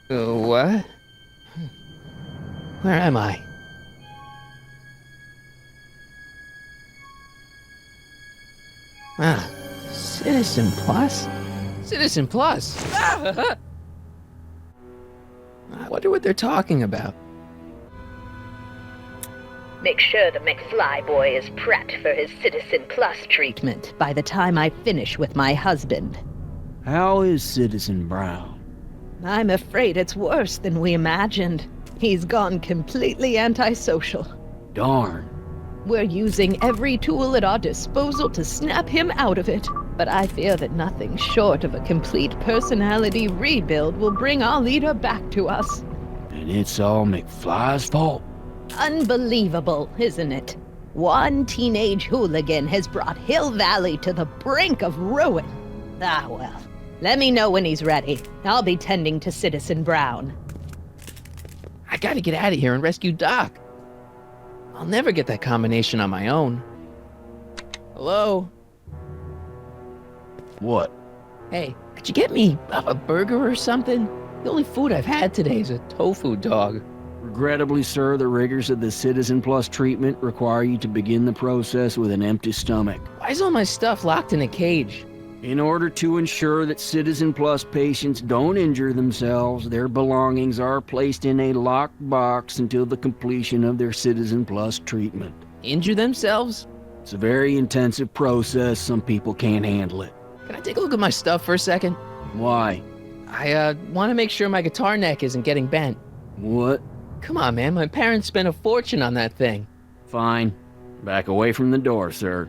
What? Where am I? Ah, Citizen Plus? Citizen Plus! I wonder what they're talking about. Make sure the McFly boy is prepped for his Citizen Plus treatment by the time I finish with my husband. How is Citizen Brown? I'm afraid it's worse than we imagined. He's gone completely antisocial. Darn. We're using every tool at our disposal to snap him out of it. But I fear that nothing short of a complete personality rebuild will bring our leader back to us. And it's all McFly's fault? Unbelievable, isn't it? One teenage hooligan has brought Hill Valley to the brink of ruin. Ah, well. Let me know when he's ready. I'll be tending to Citizen Brown. I gotta get out of here and rescue Doc. I'll never get that combination on my own. Hello? What? Hey, could you get me a burger or something? The only food I've had today is a tofu dog. Regrettably, sir, the rigors of the Citizen Plus treatment require you to begin the process with an empty stomach. Why is all my stuff locked in a cage? In order to ensure that Citizen Plus patients don't injure themselves, their belongings are placed in a locked box until the completion of their Citizen Plus treatment. Injure themselves? It's a very intensive process. Some people can't handle it. Can I take a look at my stuff for a second? Why? I want to make sure my guitar neck isn't getting bent. What? Come on, man. My parents spent a fortune on that thing. Fine. Back away from the door, sir.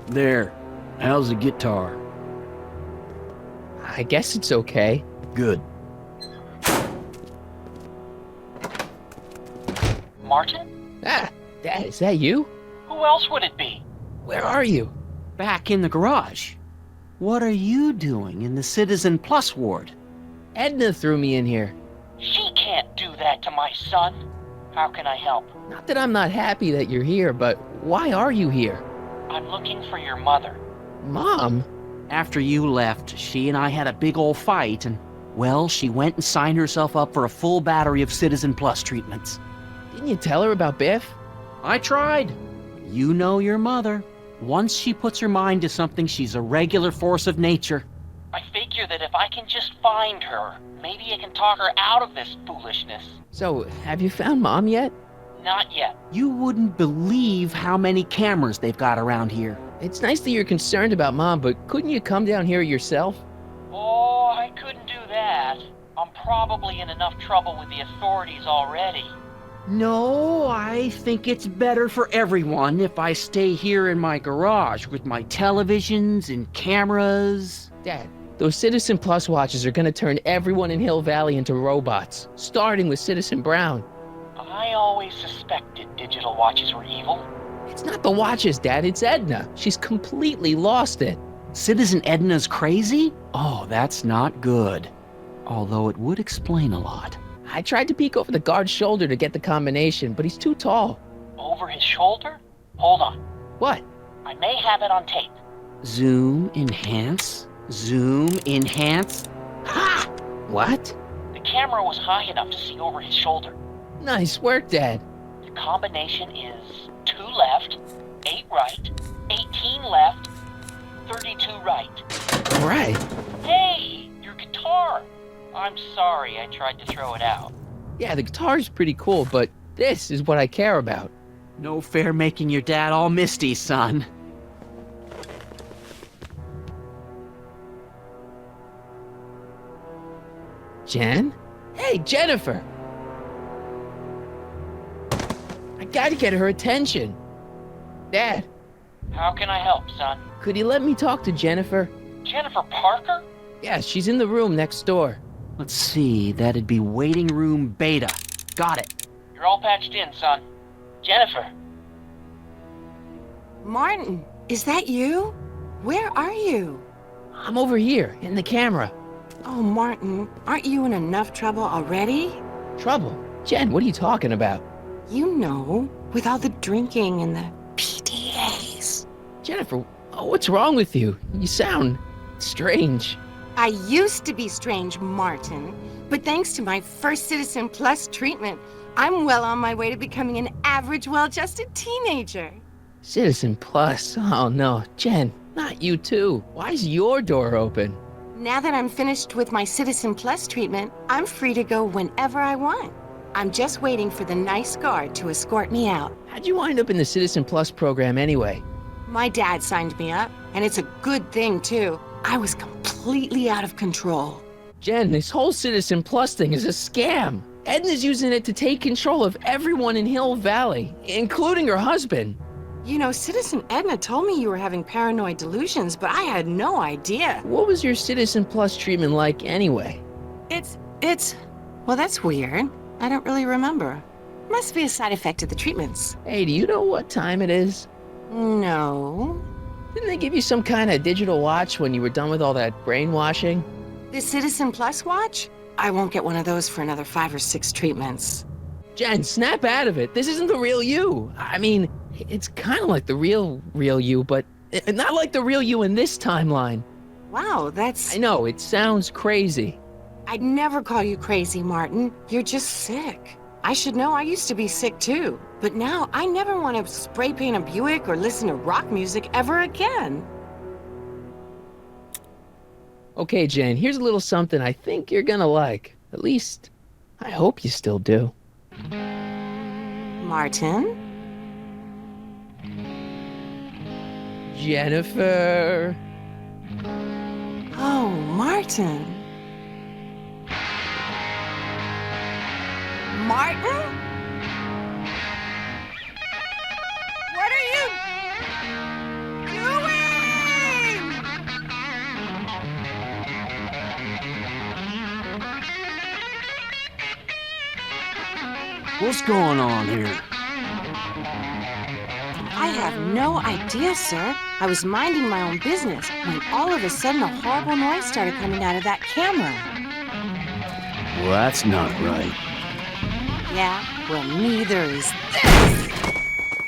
There. How's the guitar? I guess it's okay. Good. Martin? Ah, Dad, is that you? Who else would it be? Where are you? Back in the garage. What are you doing in the Citizen Plus ward? Edna threw me in here. She can't do that to my son. How can I help? Not that I'm not happy that you're here, but why are you here? I'm looking for your mother. Mom? After you left, she and I had a big old fight, and, well, she went and signed herself up for a full battery of Citizen Plus treatments. Didn't you tell her about Biff? I tried. You know your mother. Once she puts her mind to something, she's a regular force of nature. I figure that if I can just find her, maybe I can talk her out of this foolishness. So, have you found Mom yet? Not yet. You wouldn't believe how many cameras they've got around here. It's nice that you're concerned about Mom, but couldn't you come down here yourself? Oh, I couldn't do that. I'm probably in enough trouble with the authorities already. No, I think it's better for everyone if I stay here in my garage with my televisions and cameras. Dad, those Citizen Plus watches are gonna turn everyone in Hill Valley into robots, starting with Citizen Brown. I always suspected digital watches were evil. It's not the watches, Dad, it's Edna. She's completely lost it. Citizen Edna's crazy? Oh, that's not good. Although it would explain a lot. I tried to peek over the guard's shoulder to get the combination, but he's too tall. Over his shoulder? Hold on. What? I may have it on tape. Zoom, enhance, zoom, enhance. Ha! What? The camera was high enough to see over his shoulder. Nice work, Dad. The combination is 2 left, 8 right, 18 left, 32 right. All right. Hey, your guitar! I'm sorry I tried to throw it out. Yeah, the guitar's pretty cool, but this is what I care about. No fair making your dad all misty, son. Jen? Hey, Jennifer! I gotta get her attention. Dad, How can I help, son? could you let me talk to Jennifer? Jennifer Parker? Yeah, she's in the room next door. Let's see, that'd be waiting room beta. Got it. You're all patched in, son. Jennifer. Martin, is that you? Where are you? I'm over here, in the camera. Oh, Martin, aren't you in enough trouble already? Trouble? Jen, what are you talking about? You know, with all the drinking and the PD Jennifer, oh, what's wrong with you? You sound strange. I used to be strange, Martin. But thanks to my first Citizen Plus treatment, I'm well on my way to becoming an average, well-adjusted teenager. Citizen Plus? Oh no, Jen, not you too. Why is your door open? Now that I'm finished with my Citizen Plus treatment, I'm free to go whenever I want. I'm just waiting for the nice guard to escort me out. How'd you wind up in the Citizen Plus program anyway? My dad signed me up, and it's a good thing, too. I was completely out of control. Jen, this whole Citizen Plus thing is a scam. Edna's using it to take control of everyone in Hill Valley, including her husband. You know, Citizen Edna told me you were having paranoid delusions, but I had no idea. What was your Citizen Plus treatment like anyway? Well, that's weird. I don't really remember. Must be a side effect of the treatments. Hey, do you know what time it is? No. Didn't they give you some kind of digital watch when you were done with all that brainwashing? The Citizen Plus watch? I won't get one of those for another 5 or 6 treatments. Jen, snap out of it. This isn't the real you. I mean, it's kind of like the real you, but not like the real you in this timeline. Wow, that's... I know, it sounds crazy. I'd never call you crazy, Martin. You're just sick. I should know, I used to be sick too. But now, I never want to spray paint a Buick or listen to rock music ever again. Okay, Jen, here's a little something I think you're gonna like. At least, I hope you still do. Martin? Jennifer. Oh, Martin. Martin? What are you doing? What's going on here? I have no idea, sir. I was minding my own business when all of a sudden a horrible noise started coming out of that camera. Well, that's not right. Yeah, well, neither is this.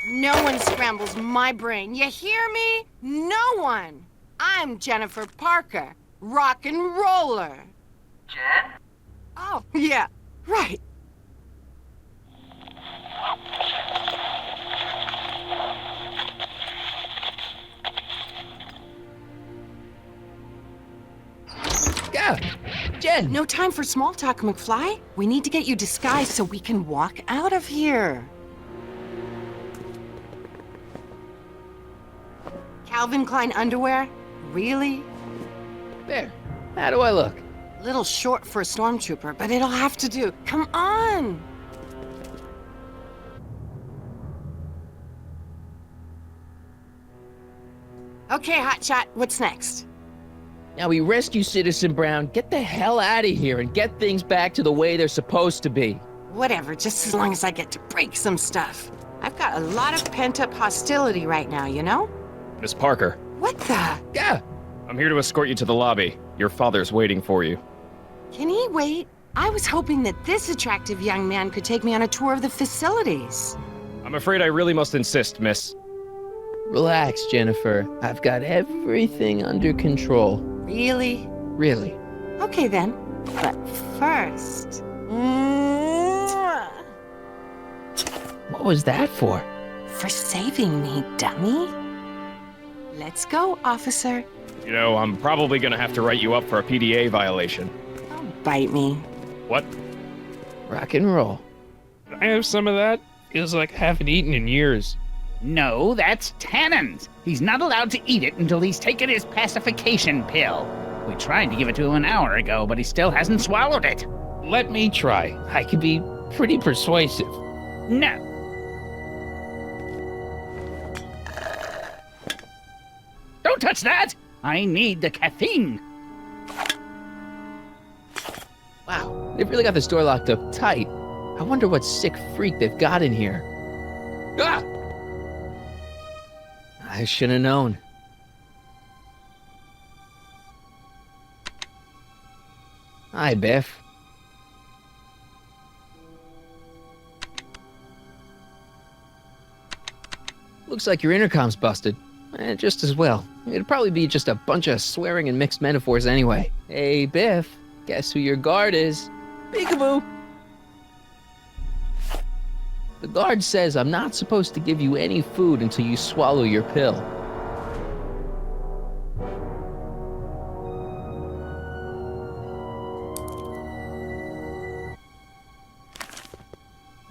No one scrambles my brain. You hear me? No one. I'm Jennifer Parker, rock and roller. Jen? Oh, yeah, right. Yeah, Jen. No time for small talk, McFly. We need to get you disguised so we can walk out of here. Calvin Klein underwear? Really? There. How do I look? Little short for a stormtrooper, but it'll have to do. Come on! Okay, hotshot, what's next? Now we rescue Citizen Brown, get the hell out of here, and get things back to the way they're supposed to be. Whatever, just as long as I get to break some stuff. I've got a lot of pent-up hostility right now, you know? Miss Parker, What the? Yeah. I'm here to escort you to the lobby. Your father's waiting for you. Can he wait? I was hoping that this attractive young man could take me on a tour of the facilities. I'm afraid I really must insist, miss. Relax, Jennifer. I've got everything under control. Really? Really. Okay then. But first... Mwah! What was that for? For saving me, dummy. Let's go, officer. You know, I'm probably gonna have to write you up for a PDA violation. Don't bite me. What? Rock and roll. Can I have some of that? Feels like I haven't eaten in years. No, that's Tannen's. He's not allowed to eat it until he's taken his pacification pill. We tried to give it to him an hour ago, but he still hasn't swallowed it. Let me try. I can be pretty persuasive. No. Don't touch that! I need the caffeine. Wow, they've really got the store locked up tight. I wonder what sick freak they've got in here. Ah! I should have known. Hi, Biff. Looks like your intercom's busted. Just as well. It'd probably be just a bunch of swearing and mixed metaphors anyway. Hey, Biff, guess who your guard is? Peekaboo! The guard says I'm not supposed to give you any food until you swallow your pill.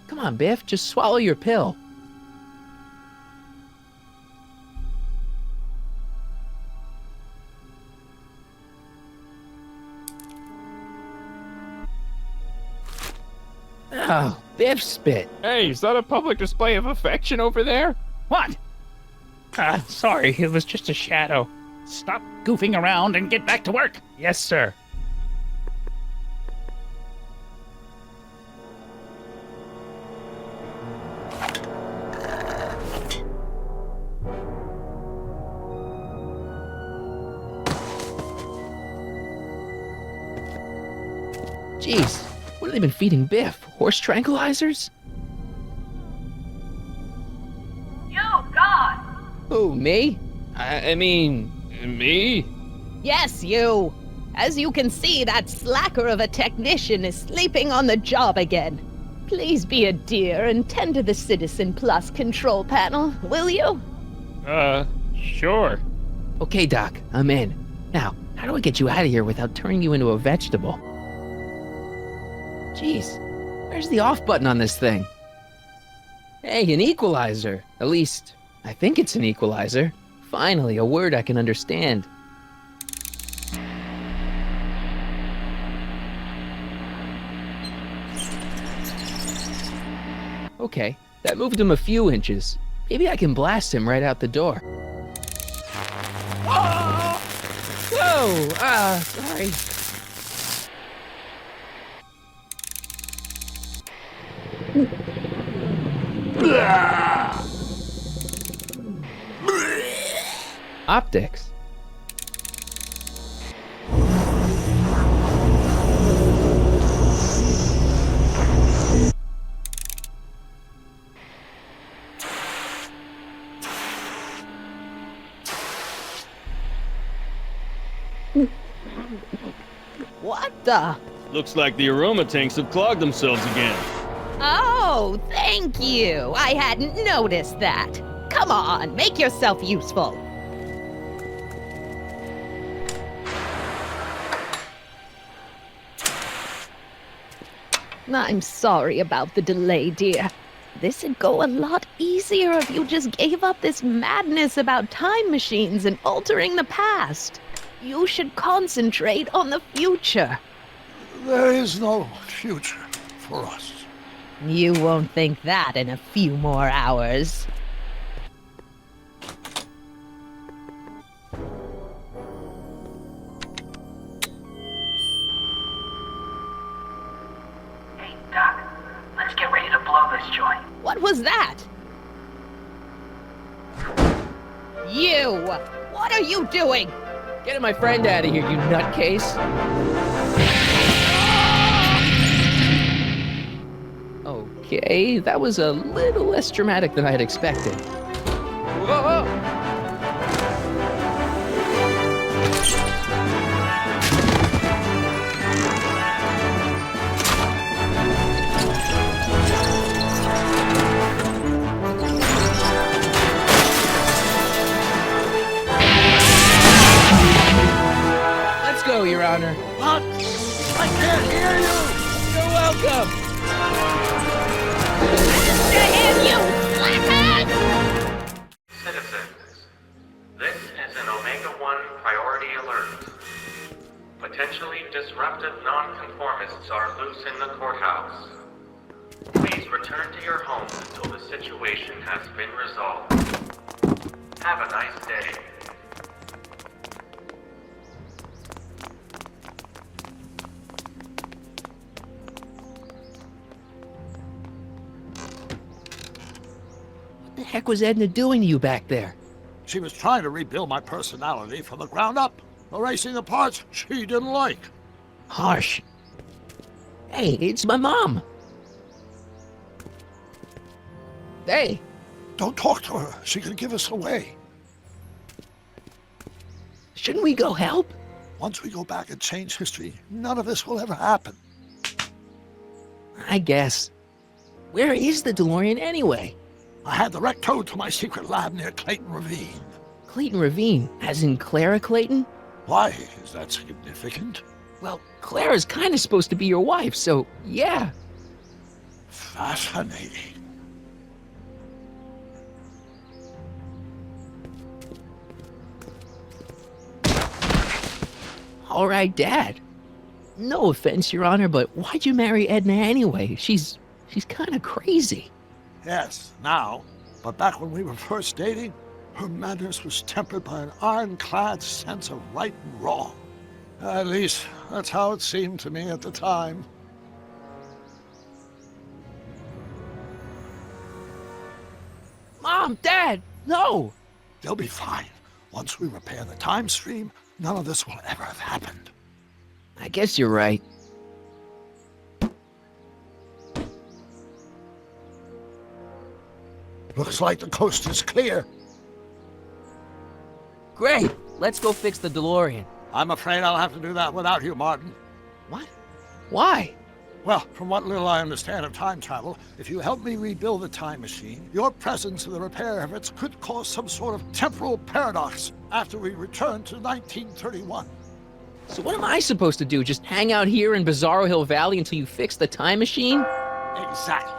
Come on, Biff, just swallow your pill. Oh, Biff spit. Hey, is that a public display of affection over there? What? Sorry, it was just a shadow. Stop goofing around and get back to work. Yes, sir. Jeez, what have they been feeding Biff? Horse tranquilizers? You, God! Who, me? I mean, me? Yes, you! As you can see, that slacker of a technician is sleeping on the job again. Please be a dear and tend to the Citizen Plus control panel, will you? Sure. Okay, Doc, I'm in. Now, how do I get you out of here without turning you into a vegetable? Jeez, where's the off button on this thing? Hey, an equalizer. At least, I think it's an equalizer. Finally, a word I can understand. Okay, that moved him a few inches. Maybe I can blast him right out the door. Whoa! Sorry. Optics. What the? Looks like the aroma tanks have clogged themselves again. Oh, thank you. I hadn't noticed that. Come on, make yourself useful. I'm sorry about the delay, dear. This'd go a lot easier if you just gave up this madness about time machines and altering the past. You should concentrate on the future. There is no future for us. You won't think that in a few more hours. Hey, Doc, let's get ready to blow this joint. What was that? You! What are you doing? Get my friend out of here, you nutcase. Okay, that was a little less dramatic than I had expected. Whoa! Let's go, Your Honor. What? I can't hear you! You're welcome! Citizens, this is an Omega-1 priority alert. Potentially disruptive nonconformists are loose in the courthouse. Please return to your homes until the situation has been resolved. Have a nice day. What the heck was Edna doing to you back there? She was trying to rebuild my personality from the ground up, erasing the parts she didn't like. Harsh. Hey, it's my mom. Hey. Don't talk to her. She could give us away. Shouldn't we go help? Once we go back and change history, none of this will ever happen. I guess. Where is the DeLorean anyway? I had the wreck towed to my secret lab near Clayton Ravine. Clayton Ravine, as in Clara Clayton? Why is that significant? Well, Clara's kind of supposed to be your wife, so yeah. Fascinating. All right, Dad. No offense, Your Honor, but why'd you marry Edna anyway? She's kind of crazy. Yes, now. But back when we were first dating, her madness was tempered by an ironclad sense of right and wrong. At least, that's how it seemed to me at the time. Mom, Dad, no! They'll be fine. Once we repair the time stream, none of this will ever have happened. I guess you're right. Looks like the coast is clear. Great! Let's go fix the DeLorean. I'm afraid I'll have to do that without you, Martin. What? Why? Well, from what little I understand of time travel, if you help me rebuild the time machine, your presence in the repair efforts could cause some sort of temporal paradox after we return to 1931. So what am I supposed to do? Just hang out here in Bizarro Hill Valley until you fix the time machine? Exactly.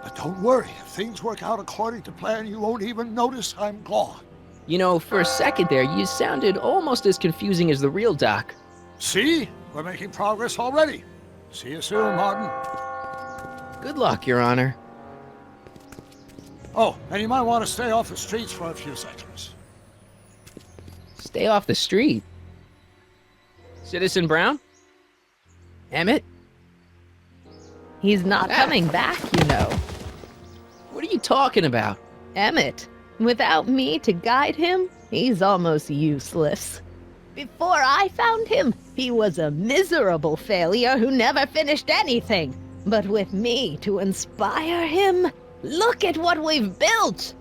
But don't worry, if things work out according to plan, you won't even notice I'm gone. You know, for a second there, you sounded almost as confusing as the real Doc. See? We're making progress already. See you soon, Martin. Good luck, Your Honor. Oh, and you might want to stay off the streets for a few seconds. Stay off the street. Citizen Brown? Emmett? He's not coming back, you know. What are you talking about? Emmett, without me to guide him, he's almost useless. Before I found him, he was a miserable failure who never finished anything. But with me to inspire him, look at what we've built!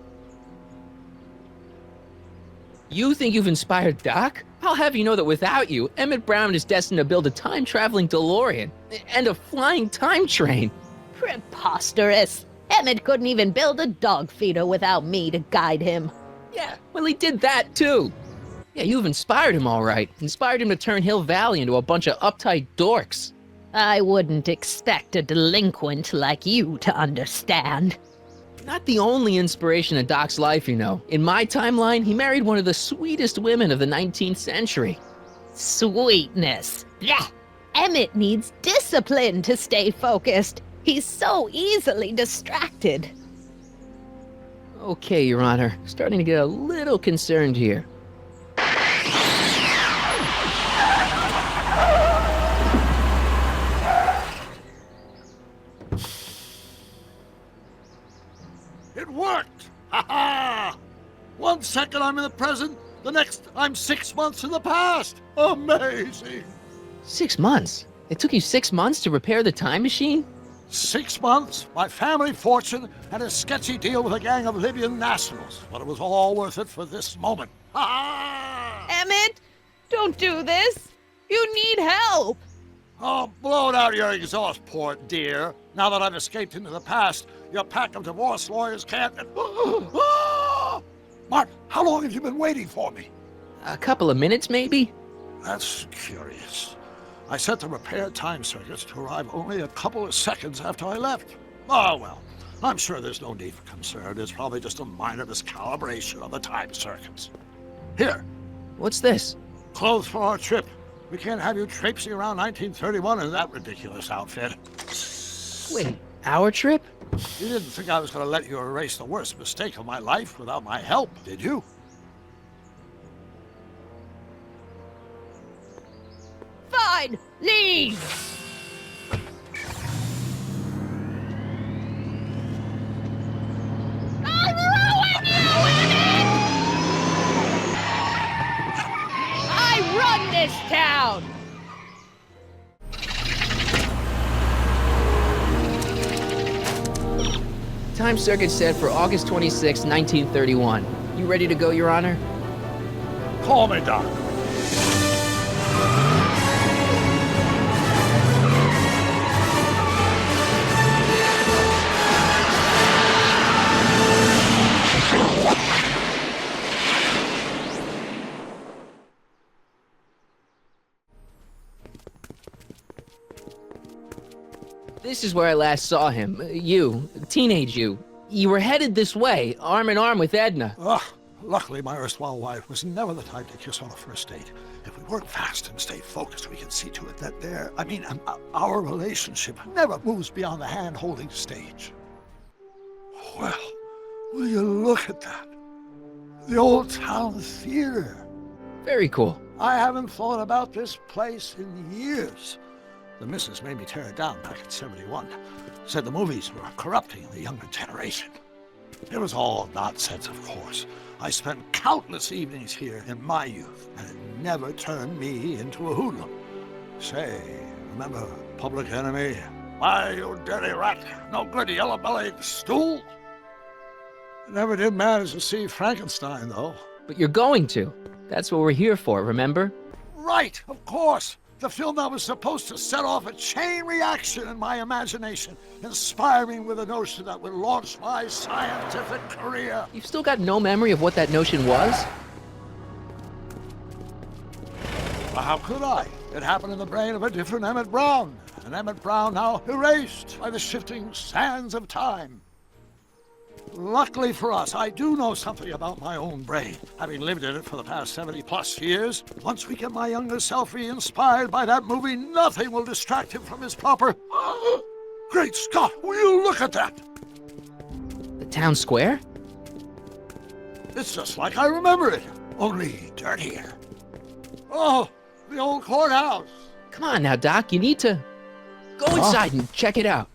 You think you've inspired Doc? I'll have you know that without you, Emmett Brown is destined to build a time-traveling DeLorean and a flying time train. Preposterous! Emmett couldn't even build a dog feeder without me to guide him. Yeah, well, he did that too. Yeah, you've inspired him all right. Inspired him to turn Hill Valley into a bunch of uptight dorks. I wouldn't expect a delinquent like you to understand. Not the only inspiration in Doc's life, you know. In my timeline, he married one of the sweetest women of the 19th century. Sweetness. Blech. Emmett needs discipline to stay focused. He's so easily distracted. Okay, Your Honor. Starting to get a little concerned here. It worked! Ha ha! 1 second I'm in the present, the next I'm 6 months in the past! Amazing! 6 months? It took you 6 months to repair the time machine? 6 months, my family fortune, and a sketchy deal with a gang of Libyan nationals. But it was all worth it for this moment. Ha ha! Emmett, don't do this. You need help. Oh, blow it out your exhaust port, dear. Now that I've escaped into the past, your pack of divorce lawyers can't... Mark, how long have you been waiting for me? A couple of minutes, maybe? That's curious. I set the repair time circuits to arrive only a couple of seconds after I left. Oh, well, I'm sure there's no need for concern. It's probably just a minor miscalibration of the time circuits. Here. What's this? Clothes for our trip. We can't have you traipsing around 1931 in that ridiculous outfit. Wait, our trip? You didn't think I was going to let you erase the worst mistake of my life without my help, did you? Fine, leave! I'll ruin you, Emmett! I run this town! Time circuit set for August 26, 1931. You ready to go, Your Honor? Call me, Doc. This is where I last saw him. You, teenage you. You were headed this way, arm in arm with Edna. Ugh. Luckily, my erstwhile wife was never the type to kiss on a first date. If we work fast and stay focused, we can see to it that our relationship never moves beyond the hand-holding stage. Well, will you look at that? The old town theater. Very cool. I haven't thought about this place in years. The missus made me tear it down back in '71. Said the movies were corrupting the younger generation. It was all nonsense, of course. I spent countless evenings here in my youth, and it never turned me into a hoodlum. Say, remember Public Enemy? Why, you dirty rat, no good yellow-bellied stool? I never did manage to see Frankenstein, though. But you're going to. That's what we're here for, remember? Right, of course. The film that was supposed to set off a chain reaction in my imagination, inspiring with a notion that would launch my scientific career. You've still got no memory of what that notion was? Well, how could I? It happened in the brain of a different Emmett Brown. An Emmett Brown now erased by the shifting sands of time. Luckily for us, I do know something about my own brain, having lived in it for the past 70-plus years. Once we get my younger self re-inspired by that movie, nothing will distract him from his proper... Great Scott, will you look at that? The town square? It's just like I remember it, only dirtier. Oh, the old courthouse. Come on now, Doc, you need to... Go inside and check it out.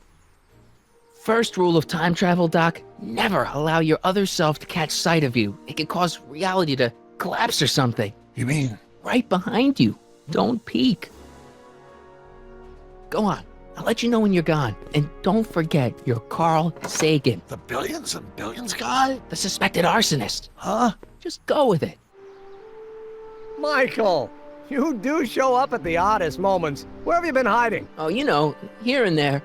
First rule of time travel, Doc, never allow your other self to catch sight of you. It could cause reality to collapse or something. You mean? Right behind you. Don't peek. Go on. I'll let you know when you're gone. And don't forget your Carl Sagan. The billions and billions guy? The suspected arsonist. Huh? Just go with it. Michael, you do show up at the oddest moments. Where have you been hiding? Oh, you know, here and there.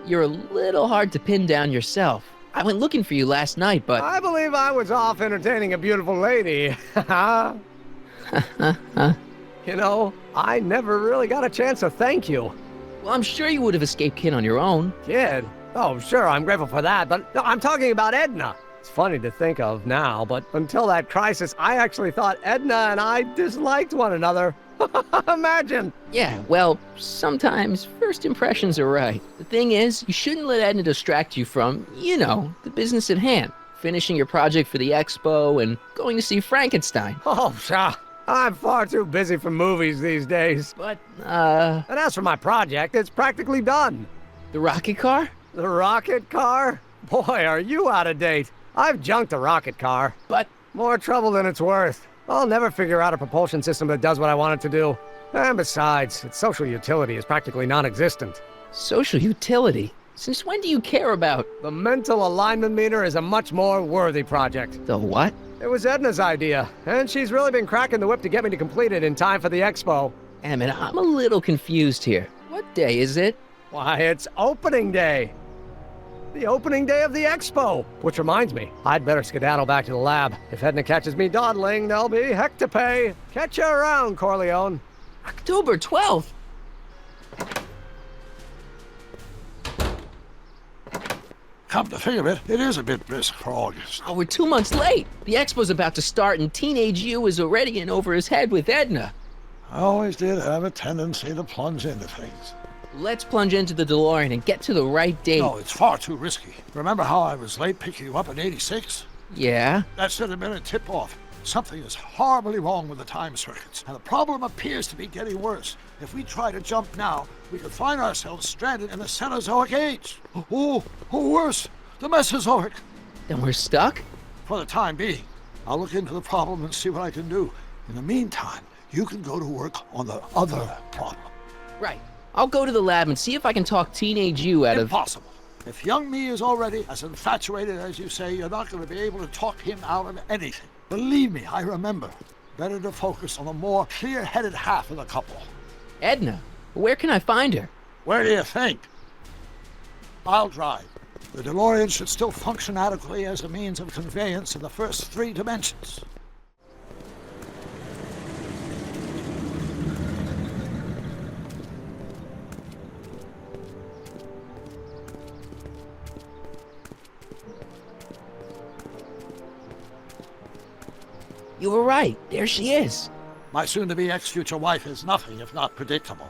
You're a little hard to pin down yourself. I went looking for you last night, but... I believe I was off entertaining a beautiful lady. You know, I never really got a chance to thank you. Well, I'm sure you would have escaped Kid on your own. Kid? Oh, sure, I'm grateful for that, but no, I'm talking about Edna. It's funny to think of now, but until that crisis, I actually thought Edna and I disliked one another. Imagine! Yeah, well, sometimes first impressions are right. The thing is, you shouldn't let Edna distract you from, you know, the business at hand. Finishing your project for the expo and going to see Frankenstein. Oh, sure. I'm far too busy for movies these days. But, And as for my project, it's practically done. The rocket car? The rocket car? Boy, are you out of date. I've junked the rocket car. But... More trouble than it's worth. I'll never figure out a propulsion system that does what I want it to do. And besides, its social utility is practically non-existent. Social utility? Since when do you care about... The mental alignment meter is a much more worthy project. The what? It was Edna's idea, and she's really been cracking the whip to get me to complete it in time for the expo. Emmett, I'm a little confused here. What day is it? Why, it's opening day. The opening day of the expo. Which reminds me, I'd better skedaddle back to the lab. If Edna catches me dawdling, there'll be heck to pay. Catch you around, Corleone. October 12th? Come to think of it, it is a bit brisk for August. Oh, we're 2 months late. The expo's about to start and teenage you is already in over his head with Edna. I always did have a tendency to plunge into things. Let's plunge into the DeLorean and get to the right date. No, it's far too risky. Remember how I was late picking you up in '86? Yeah? That should have been a tip-off. Something is horribly wrong with the time circuits, and the problem appears to be getting worse. If we try to jump now, we could find ourselves stranded in the Cenozoic age. Or worse, the Mesozoic. Then we're stuck? For the time being. I'll look into the problem and see what I can do. In the meantime, you can go to work on the other problem. Right. I'll go to the lab and see if I can talk teenage you out of... Impossible. If young me is already as infatuated as you say, you're not going to be able to talk him out of anything. Believe me, I remember. Better to focus on the more clear-headed half of the couple. Edna, where can I find her? Where do you think? I'll drive. The DeLorean should still function adequately as a means of conveyance in the first 3 dimensions. You were right. There she is. My soon-to-be ex-future wife is nothing if not predictable.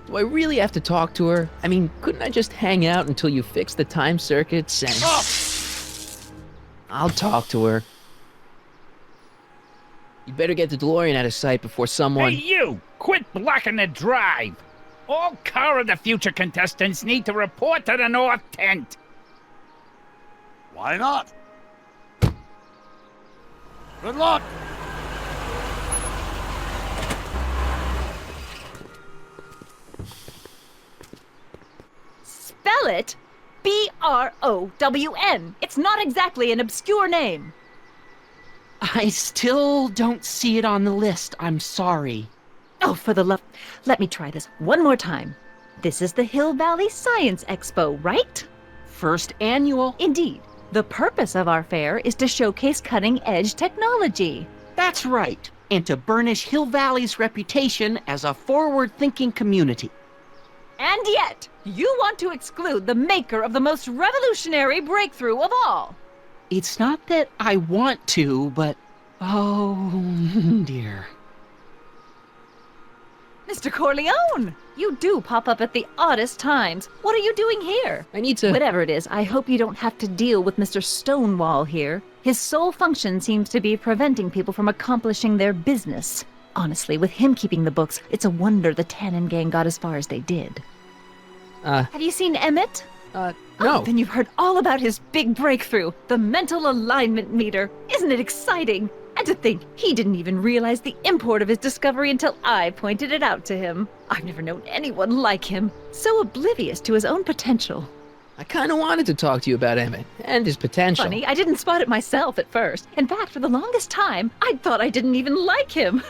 Do I really have to talk to her? I mean, couldn't I just hang out until you fix the time circuits and... Oh! I'll talk to her. You better get the DeLorean out of sight before someone... Hey, you! Quit blocking the drive! All Car of the Future contestants need to report to the North Tent. Why not? Good luck! Spell it B-R-O-W-N. It's not exactly an obscure name. I still don't see it on the list. I'm sorry. Oh, for the love... Let me try this one more time. This is the Hill Valley Science Expo, right? First annual. Indeed. The purpose of our fair is to showcase cutting-edge technology. That's right. And to burnish Hill Valley's reputation as a forward-thinking community. And yet, you want to exclude the maker of the most revolutionary breakthrough of all. It's not that I want to, but... oh, dear. Mr. Corleone! You do pop up at the oddest times. What are you doing here? I need to... Whatever it is, I hope you don't have to deal with Mr. Stonewall here. His sole function seems to be preventing people from accomplishing their business. Honestly, with him keeping the books, it's a wonder the Tannen gang got as far as they did. Have you seen Emmett? No. Oh, then you've heard all about his big breakthrough, the mental alignment meter. Isn't it exciting? And to think, he didn't even realize the import of his discovery until I pointed it out to him. I've never known anyone like him, so oblivious to his own potential. I kind of wanted to talk to you about Emmett and his potential. Funny, I didn't spot it myself at first. In fact, for the longest time, I thought I didn't even like him.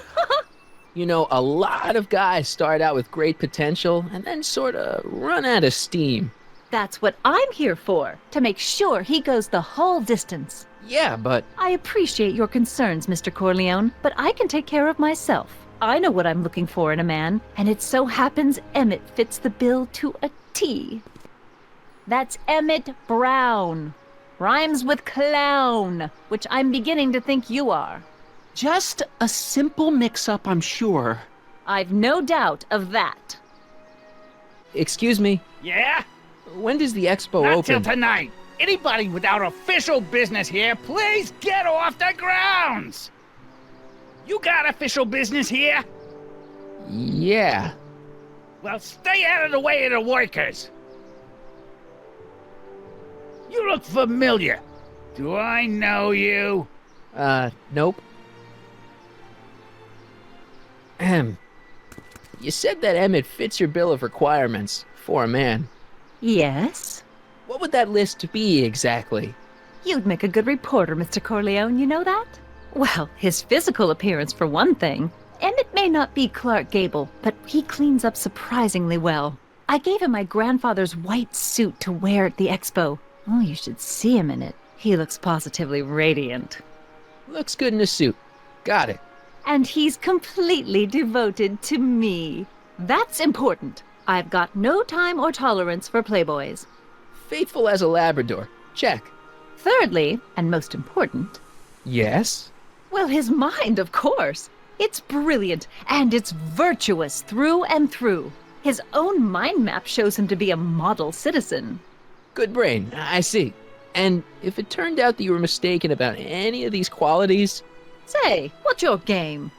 You know, a lot of guys start out with great potential and then sort of run out of steam. That's what I'm here for, to make sure he goes the whole distance. Yeah, but... I appreciate your concerns, Mr. Corleone, but I can take care of myself. I know what I'm looking for in a man, and it so happens Emmett fits the bill to a T. That's Emmett Brown. Rhymes with clown, which I'm beginning to think you are. Just a simple mix-up, I'm sure. I've no doubt of that. Excuse me. Yeah? When does the expo Not open? till tonight. Anybody without official business here, please get off the grounds! You got official business here? Yeah. Well, stay out of the way of the workers. You look familiar. Do I know you? Nope. Ahem. You said that Emmett fits your bill of requirements for a man. Yes? What would that list be exactly? You'd make a good reporter, Mr. Corleone, you know that? Well, his physical appearance for one thing. Emmett may not be Clark Gable, but he cleans up surprisingly well. I gave him my grandfather's white suit to wear at the expo. Oh, you should see him in it. He looks positively radiant. Looks good in a suit. Got it. And he's completely devoted to me. That's important. I've got no time or tolerance for playboys. Faithful as a Labrador. Check. Thirdly, and most important... Yes? Well, his mind, of course. It's brilliant, and it's virtuous through and through. His own mind map shows him to be a model citizen. Good brain, I see. And if it turned out that you were mistaken about any of these qualities... Say, what's your game?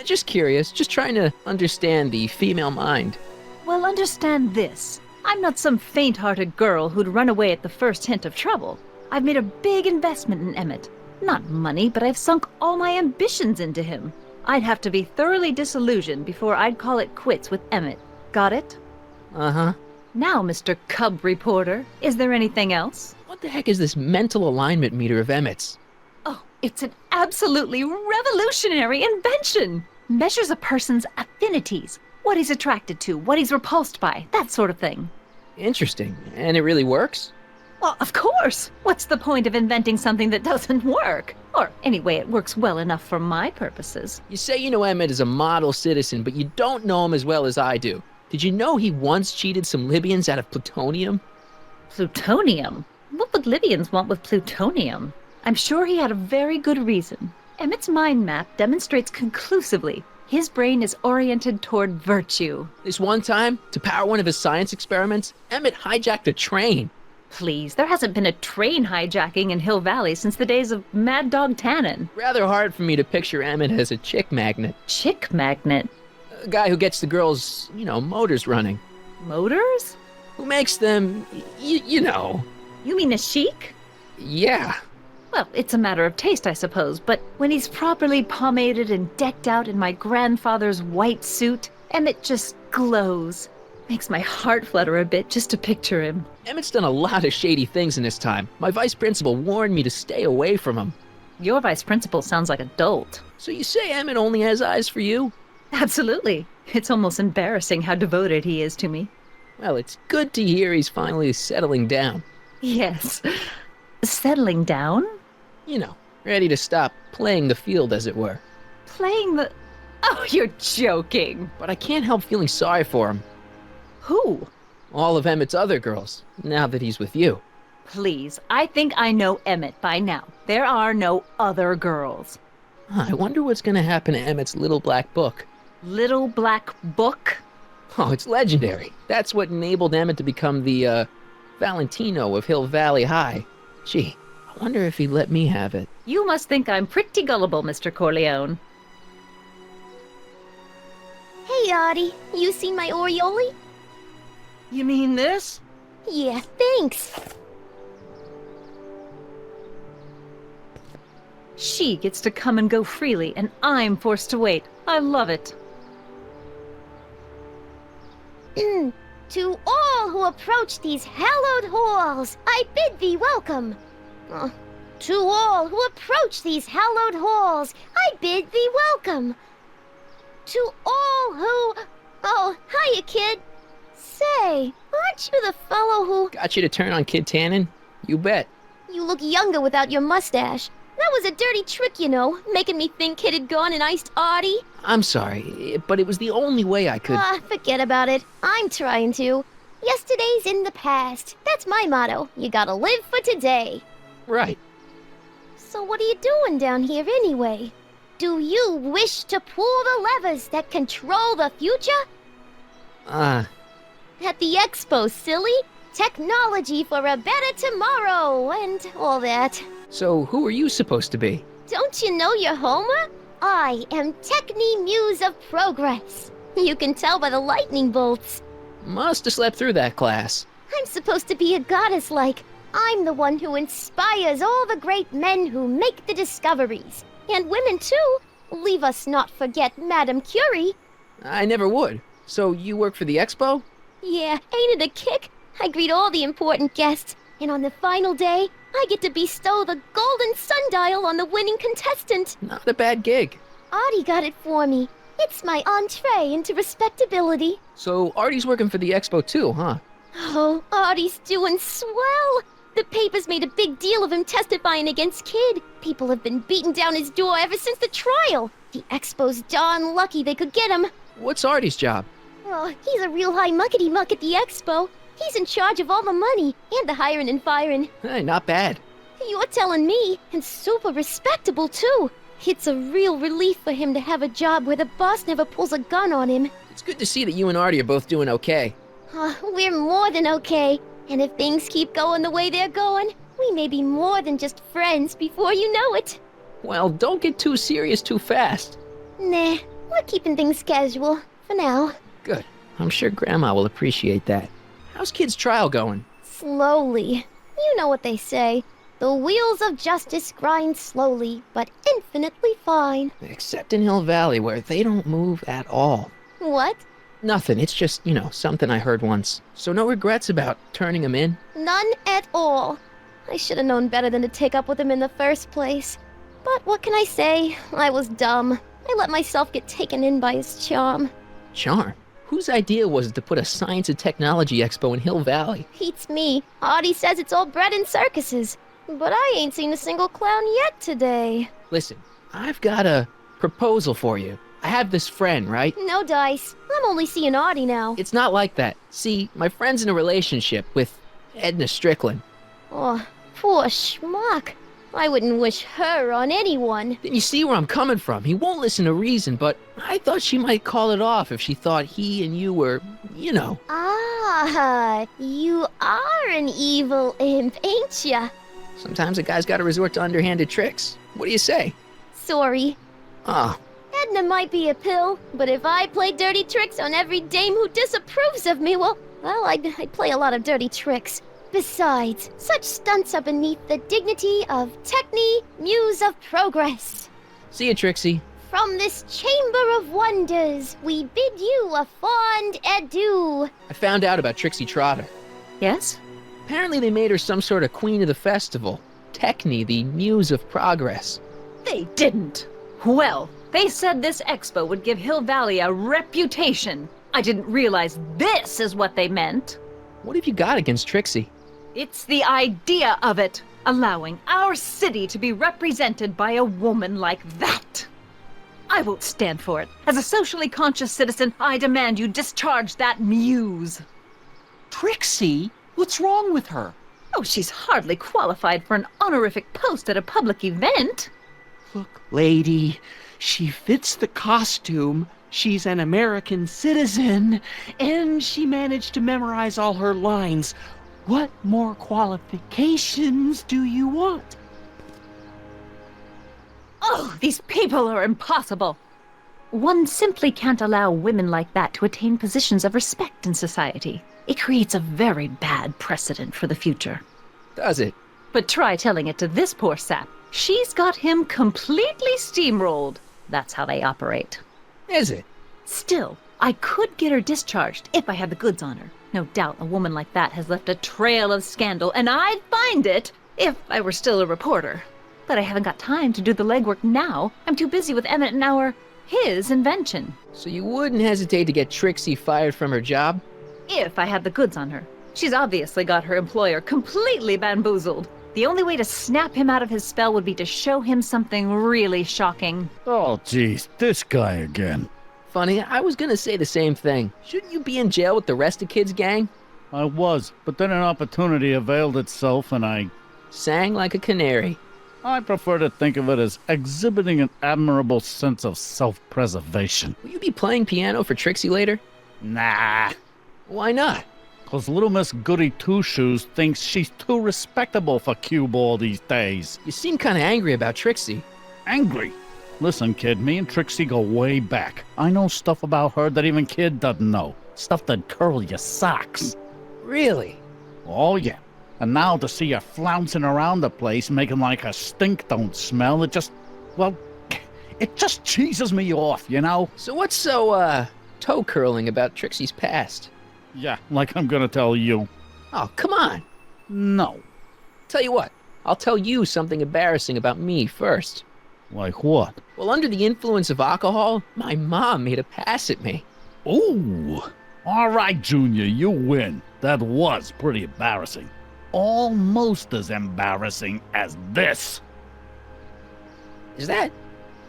Just curious, just trying to understand the female mind. Well, understand this. I'm not some faint-hearted girl who'd run away at the first hint of trouble. I've made a big investment in Emmett. Not money, but I've sunk all my ambitions into him. I'd have to be thoroughly disillusioned before I'd call it quits with Emmett. Got it? Uh-huh. Now, Mr. Cub Reporter, is there anything else? What the heck is this mental alignment meter of Emmett's? Oh, it's an absolutely revolutionary invention! Measures a person's affinities, what he's attracted to, what he's repulsed by, that sort of thing. Interesting. And it really works? Well, of course! What's the point of inventing something that doesn't work? Or, anyway, it works well enough for my purposes. You say you know Emmett is a model citizen, but you don't know him as well as I do. Did you know he once cheated some Libyans out of plutonium? Plutonium? What would Libyans want with plutonium? I'm sure he had a very good reason. Emmett's mind map demonstrates conclusively his brain is oriented toward virtue. This one time, to power one of his science experiments, Emmett hijacked a train. Please, there hasn't been a train hijacking in Hill Valley since the days of Mad Dog Tannen. Rather hard for me to picture Emmett as a chick magnet. Chick magnet? A guy who gets the girls, motors running. Motors? Who makes them, you know. You mean a chic? Yeah. Well, it's a matter of taste, I suppose, but when he's properly pomaded and decked out in my grandfather's white suit, Emmett just glows. Makes my heart flutter a bit just to picture him. Emmett's done a lot of shady things in his time. My vice principal warned me to stay away from him. Your vice principal sounds like a dolt. So you say Emmett only has eyes for you? Absolutely. It's almost embarrassing how devoted he is to me. Well, it's good to hear he's finally settling down. Yes. Settling down? Ready to stop playing the field, as it were. Playing the... Oh, you're joking. But I can't help feeling sorry for him. Who? All of Emmett's other girls, now that he's with you. Please, I think I know Emmett by now. There are no other girls. I wonder what's gonna happen to Emmett's little black book. Little black book? Oh, it's legendary. That's what enabled Emmett to become the, Valentino of Hill Valley High. Gee, I wonder if he'd let me have it. You must think I'm pretty gullible, Mr. Corleone. Hey, Artie. You seen my Oriole? You mean this? Yeah, thanks. She gets to come and go freely, and I'm forced to wait. I love it. To all who approach these hallowed halls, I bid thee welcome. To all who approach these hallowed halls, I bid thee welcome. To all who... Oh, hiya, kid. Say, aren't you the fellow who... Got you to turn on Kid Tannen? You bet. You look younger without your mustache. That was a dirty trick, making me think Kid had gone and iced Artie. I'm sorry, but it was the only way I could... Forget about it. I'm trying to. Yesterday's in the past. That's my motto. You gotta live for today. Right. So what are you doing down here anyway? Do you wish to pull the levers that control the future? At the expo, silly. Technology for a better tomorrow, and all that. So who are you supposed to be? Don't you know your Homer? I am Techni Muse of Progress. You can tell by the lightning bolts. Must have slept through that class. I'm supposed to be a goddess-like. I'm the one who inspires all the great men who make the discoveries. And women, too. Leave us not forget Madame Curie. I never would. So you work for the expo? Yeah, ain't it a kick? I greet all the important guests, and on the final day, I get to bestow the golden sundial on the winning contestant. Not a bad gig. Artie got it for me. It's my entree into respectability. So Artie's working for the expo too, huh? Oh, Artie's doing swell. The papers made a big deal of him testifying against Kid. People have been beating down his door ever since the trial. The expo's darn lucky they could get him. What's Artie's job? Oh, he's a real high muckety-muck at the expo. He's in charge of all the money, and the hiring and firing. Hey, not bad. You're telling me, and super respectable, too. It's a real relief for him to have a job where the boss never pulls a gun on him. It's good to see that you and Artie are both doing okay. We're more than okay. And if things keep going the way they're going, we may be more than just friends before you know it. Well, don't get too serious too fast. Nah, we're keeping things casual, for now. Good. I'm sure Grandma will appreciate that. How's Kid's trial going? Slowly. You know what they say. The wheels of justice grind slowly, but infinitely fine. Except in Hill Valley, where they don't move at all. What? Nothing. It's just, something I heard once. So no regrets about turning him in? None at all. I should have known better than to take up with him in the first place. But what can I say? I was dumb. I let myself get taken in by his charm. Charm? Whose idea was it to put a science and technology expo in Hill Valley? Beats me. Artie says it's all bred in circuses. But I ain't seen a single clown yet today. Listen, I've got a proposal for you. I have this friend, right? No dice. I'm only seeing Artie now. It's not like that. See, my friend's in a relationship with Edna Strickland. Oh, poor schmuck. I wouldn't wish her on anyone. Then you see where I'm coming from. He won't listen to reason, but I thought she might call it off if she thought he and you were, you know. Ah, you are an evil imp, ain't ya? Sometimes a guy's got to resort to underhanded tricks. What do you say? Sorry. Ah. Edna might be a pill, but if I play dirty tricks on every dame who disapproves of me, well, I'd play a lot of dirty tricks. Besides, such stunts are beneath the dignity of Techne, Muse of Progress. See you, Trixie. From this chamber of wonders, we bid you a fond adieu. I found out about Trixie Trotter. Yes? Apparently they made her some sort of queen of the festival. Techne, the Muse of Progress. They didn't. Well, they said this expo would give Hill Valley a reputation. I didn't realize this is what they meant. What have you got against Trixie? It's the idea of it, allowing our city to be represented by a woman like that. I won't stand for it. As a socially conscious citizen, I demand you discharge that muse. Trixie? What's wrong with her? Oh, she's hardly qualified for an honorific post at a public event. Look, lady, she fits the costume. She's an American citizen, and she managed to memorize all her lines. What more qualifications do you want? Oh, these people are impossible. One simply can't allow women like that to attain positions of respect in society. It creates a very bad precedent for the future. Does it? But try telling it to this poor sap. She's got him completely steamrolled. That's how they operate. Is it? Still, I could get her discharged if I had the goods on her. No doubt a woman like that has left a trail of scandal, and I'd find it if I were still a reporter. But I haven't got time to do the legwork now. I'm too busy with Emmett and his invention. So you wouldn't hesitate to get Trixie fired from her job? If I had the goods on her. She's obviously got her employer completely bamboozled. The only way to snap him out of his spell would be to show him something really shocking. Oh, geez, this guy again. Funny, I was gonna say the same thing. Shouldn't you be in jail with the rest of kids' gang? I was, but then an opportunity availed itself and I... sang like a canary. I prefer to think of it as exhibiting an admirable sense of self-preservation. Will you be playing piano for Trixie later? Nah. Why not? 'Cause little Miss Goody Two-Shoes thinks she's too respectable for cue ball these days. You seem kinda angry about Trixie. Angry? Listen, kid, me and Trixie go way back. I know stuff about her that even Kid doesn't know. Stuff that'd curl your socks. Really? Oh, yeah. And now to see her flouncing around the place, making like her stink don't smell, it just cheeses me off, you know? So what's so, toe-curling about Trixie's past? Yeah, like I'm gonna tell you. Oh, come on. No. Tell you what, I'll tell you something embarrassing about me first. Like what? Well, under the influence of alcohol, my mom made a pass at me. Ooh. All right, Junior, you win. That was pretty embarrassing. Almost as embarrassing as this. Is that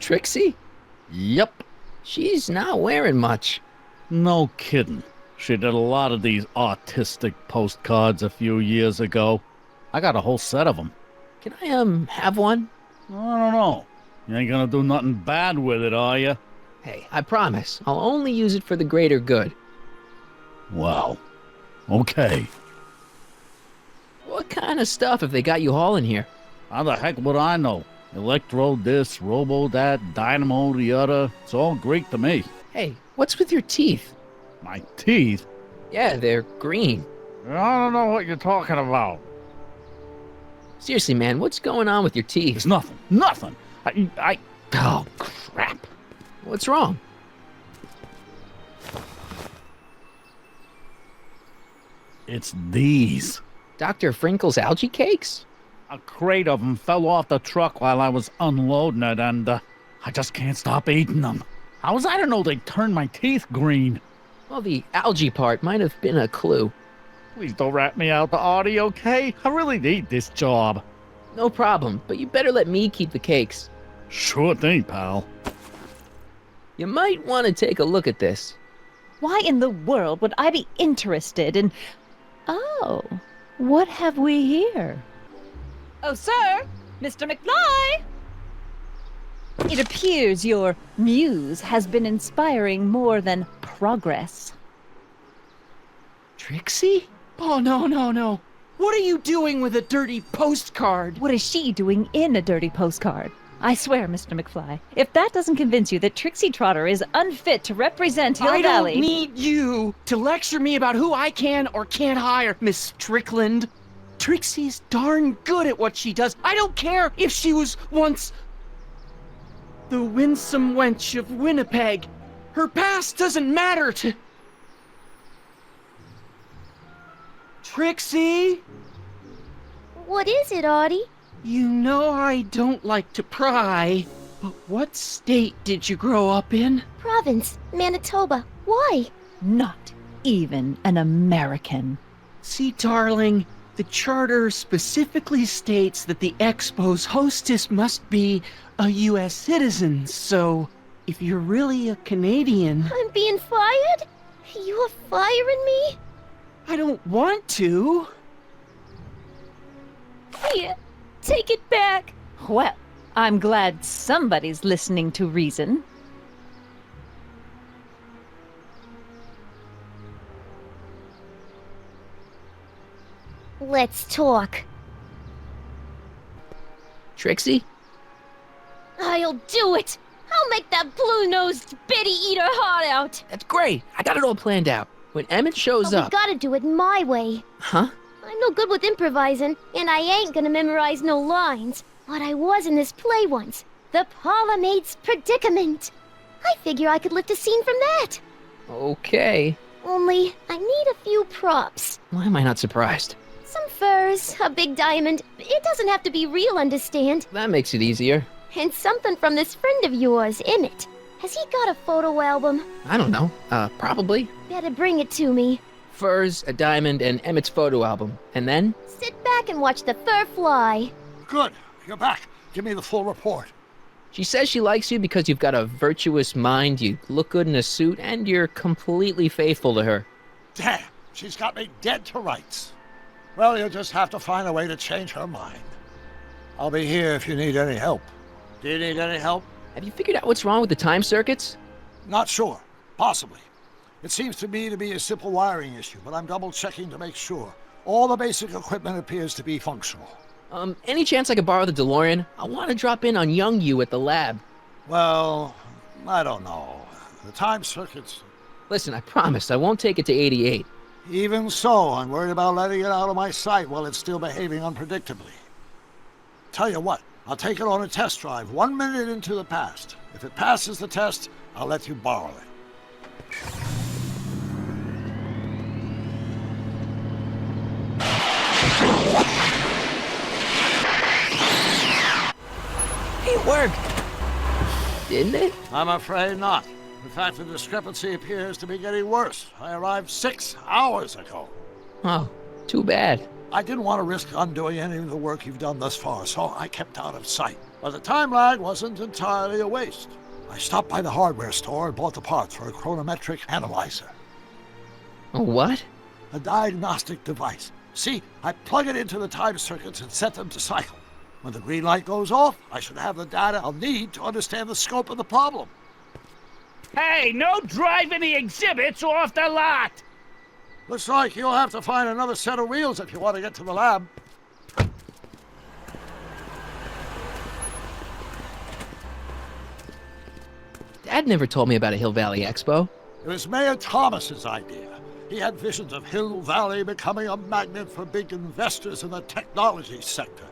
Trixie? Yep. She's not wearing much. No kidding. She did a lot of these artistic postcards a few years ago. I got a whole set of them. Can I, have one? I don't know. You ain't gonna do nothing bad with it, are you? Hey, I promise. I'll only use it for the greater good. Wow. Okay. What kind of stuff have they got you hauling here? How the heck would I know? Electro this, robo that, dynamo the other. It's all Greek to me. Hey, what's with your teeth? My teeth? Yeah, they're green. I don't know what you're talking about. Seriously, man, what's going on with your teeth? It's nothing. Nothing. Oh, crap. What's wrong? It's these. Dr. Frinkle's algae cakes? A crate of them fell off the truck while I was unloading it, and I just can't stop eating them. How was I to know they'd turn my teeth green? Well, the algae part might have been a clue. Please don't rat me out the Artie, okay? I really need this job. No problem, but you better let me keep the cakes. Sure thing, pal. You might want to take a look at this. Why in the world would I be interested in... Oh, what have we here? Oh, sir, Mr. McFly! It appears your muse has been inspiring more than progress. Trixie? Oh, no. What are you doing with a dirty postcard? What is she doing in a dirty postcard? I swear, Mr. McFly, if that doesn't convince you that Trixie Trotter is unfit to represent Hill Valley... I don't need you to lecture me about who I can or can't hire, Miss Strickland. Trixie's darn good at what she does. I don't care if she was once the winsome wench of Winnipeg. Her past doesn't matter to... Trixie? What is it, Artie? You know I don't like to pry, but what state did you grow up in? Province, Manitoba. Why? Not even an American. See, darling, the charter specifically states that the Expo's hostess must be a U.S. citizen, so if you're really a Canadian... I'm being fired? You're firing me? I don't want to. Here, take it back. Well, I'm glad somebody's listening to reason. Let's talk. Trixie? I'll do it! I'll make that blue-nosed bitty eat her heart out! That's great. I got it all planned out. When Emmett shows But up... we gotta do it my way. Huh? I'm no good with improvising, and I ain't gonna memorize no lines. But I was in this play once. The Parlourmaid's Predicament. I figure I could lift a scene from that. Okay. Only, I need a few props. Why am I not surprised? Some furs, a big diamond. It doesn't have to be real, understand? That makes it easier. And something from this friend of yours, Emmett. Has he got a photo album? I don't know. Probably. Better bring it to me. Furs, a diamond, and Emmett's photo album. And then? Sit back and watch the fur fly. Good. You're back. Give me the full report. She says she likes you because you've got a virtuous mind, you look good in a suit, and you're completely faithful to her. Damn, she's got me dead to rights. Well, you'll just have to find a way to change her mind. I'll be here if you need any help. Do you need any help? Have you figured out what's wrong with the time circuits? Not sure. Possibly. It seems to me to be a simple wiring issue, but I'm double-checking to make sure. All the basic equipment appears to be functional. Any chance I could borrow the DeLorean? I want to drop in on young you at the lab. Well, I don't know. The time circuits... Listen, I promise I won't take it to 88. Even so, I'm worried about letting it out of my sight while it's still behaving unpredictably. Tell you what, I'll take it on a test drive 1 minute into the past. If it passes the test, I'll let you borrow it. It worked! Didn't it? I'm afraid not. In fact, the discrepancy appears to be getting worse. I arrived 6 hours ago. Oh, too bad. I didn't want to risk undoing any of the work you've done thus far, so I kept out of sight. But the time lag wasn't entirely a waste. I stopped by the hardware store and bought the parts for a chronometric analyzer. A what? A diagnostic device. See, I plug it into the time circuits and set them to cycle. When the green light goes off, I should have the data I'll need to understand the scope of the problem. Hey, no driving the exhibits off the lot! Looks like you'll have to find another set of wheels if you want to get to the lab. Dad never told me about a Hill Valley Expo. It was Mayor Thomas's idea. He had visions of Hill Valley becoming a magnet for big investors in the technology sector.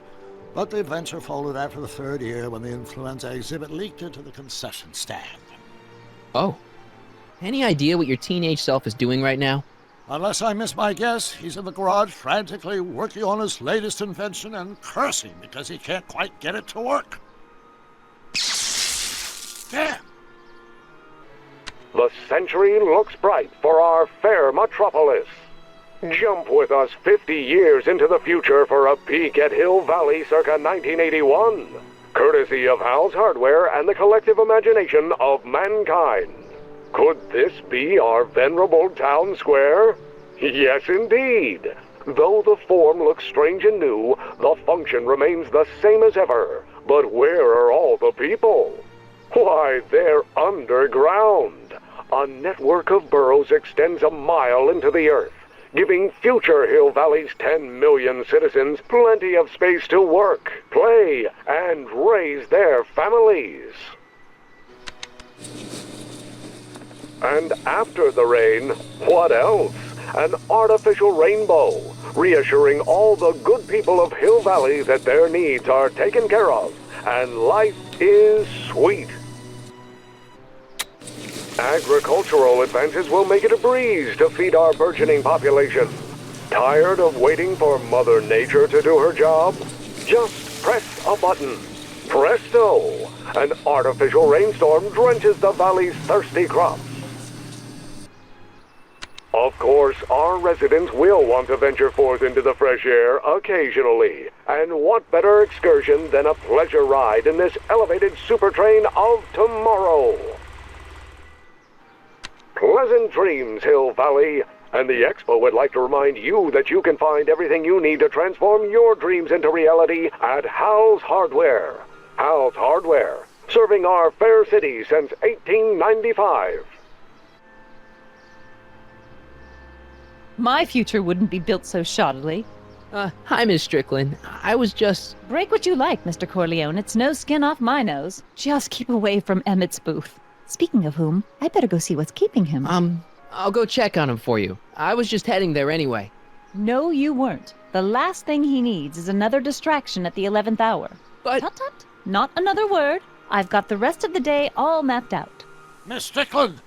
But the venture folded after the 3rd year when the influenza exhibit leaked into the concession stand. Oh. Any idea what your teenage self is doing right now? Unless I miss my guess, he's in the garage frantically working on his latest invention and cursing because he can't quite get it to work. Damn! The century looks bright for our fair metropolis. Jump with us 50 years into the future for a peek at Hill Valley circa 1981, courtesy of Hal's Hardware and the collective imagination of mankind. Could this be our venerable town square? Yes, indeed. Though the form looks strange and new, the function remains the same as ever. But where are all the people? Why, they're underground. A network of burrows extends a mile into the earth, giving future Hill Valley's 10 million citizens plenty of space to work, play, and raise their families. And after the rain, what else? An artificial rainbow, reassuring all the good people of Hill Valley that their needs are taken care of, and life is sweet. Agricultural advances will make it a breeze to feed our burgeoning population. Tired of waiting for Mother Nature to do her job? Just press a button. Presto! An artificial rainstorm drenches the valley's thirsty crops. Of course, our residents will want to venture forth into the fresh air occasionally. And what better excursion than a pleasure ride in this elevated super train of tomorrow? Pleasant dreams, Hill Valley. And the Expo would like to remind you that you can find everything you need to transform your dreams into reality at Hal's Hardware. Hal's Hardware, serving our fair city since 1895. My future wouldn't be built so shoddily. Hi, Miss Strickland. I was just... Break what you like, Mr. Corleone. It's no skin off my nose. Just keep away from Emmett's booth. Speaking of whom, I better go see what's keeping him. I'll go check on him for you. I was just heading there anyway. No, you weren't. The last thing he needs is another distraction at the 11th hour. But... Tut-tut. Not another word. I've got the rest of the day all mapped out. Miss Strickland!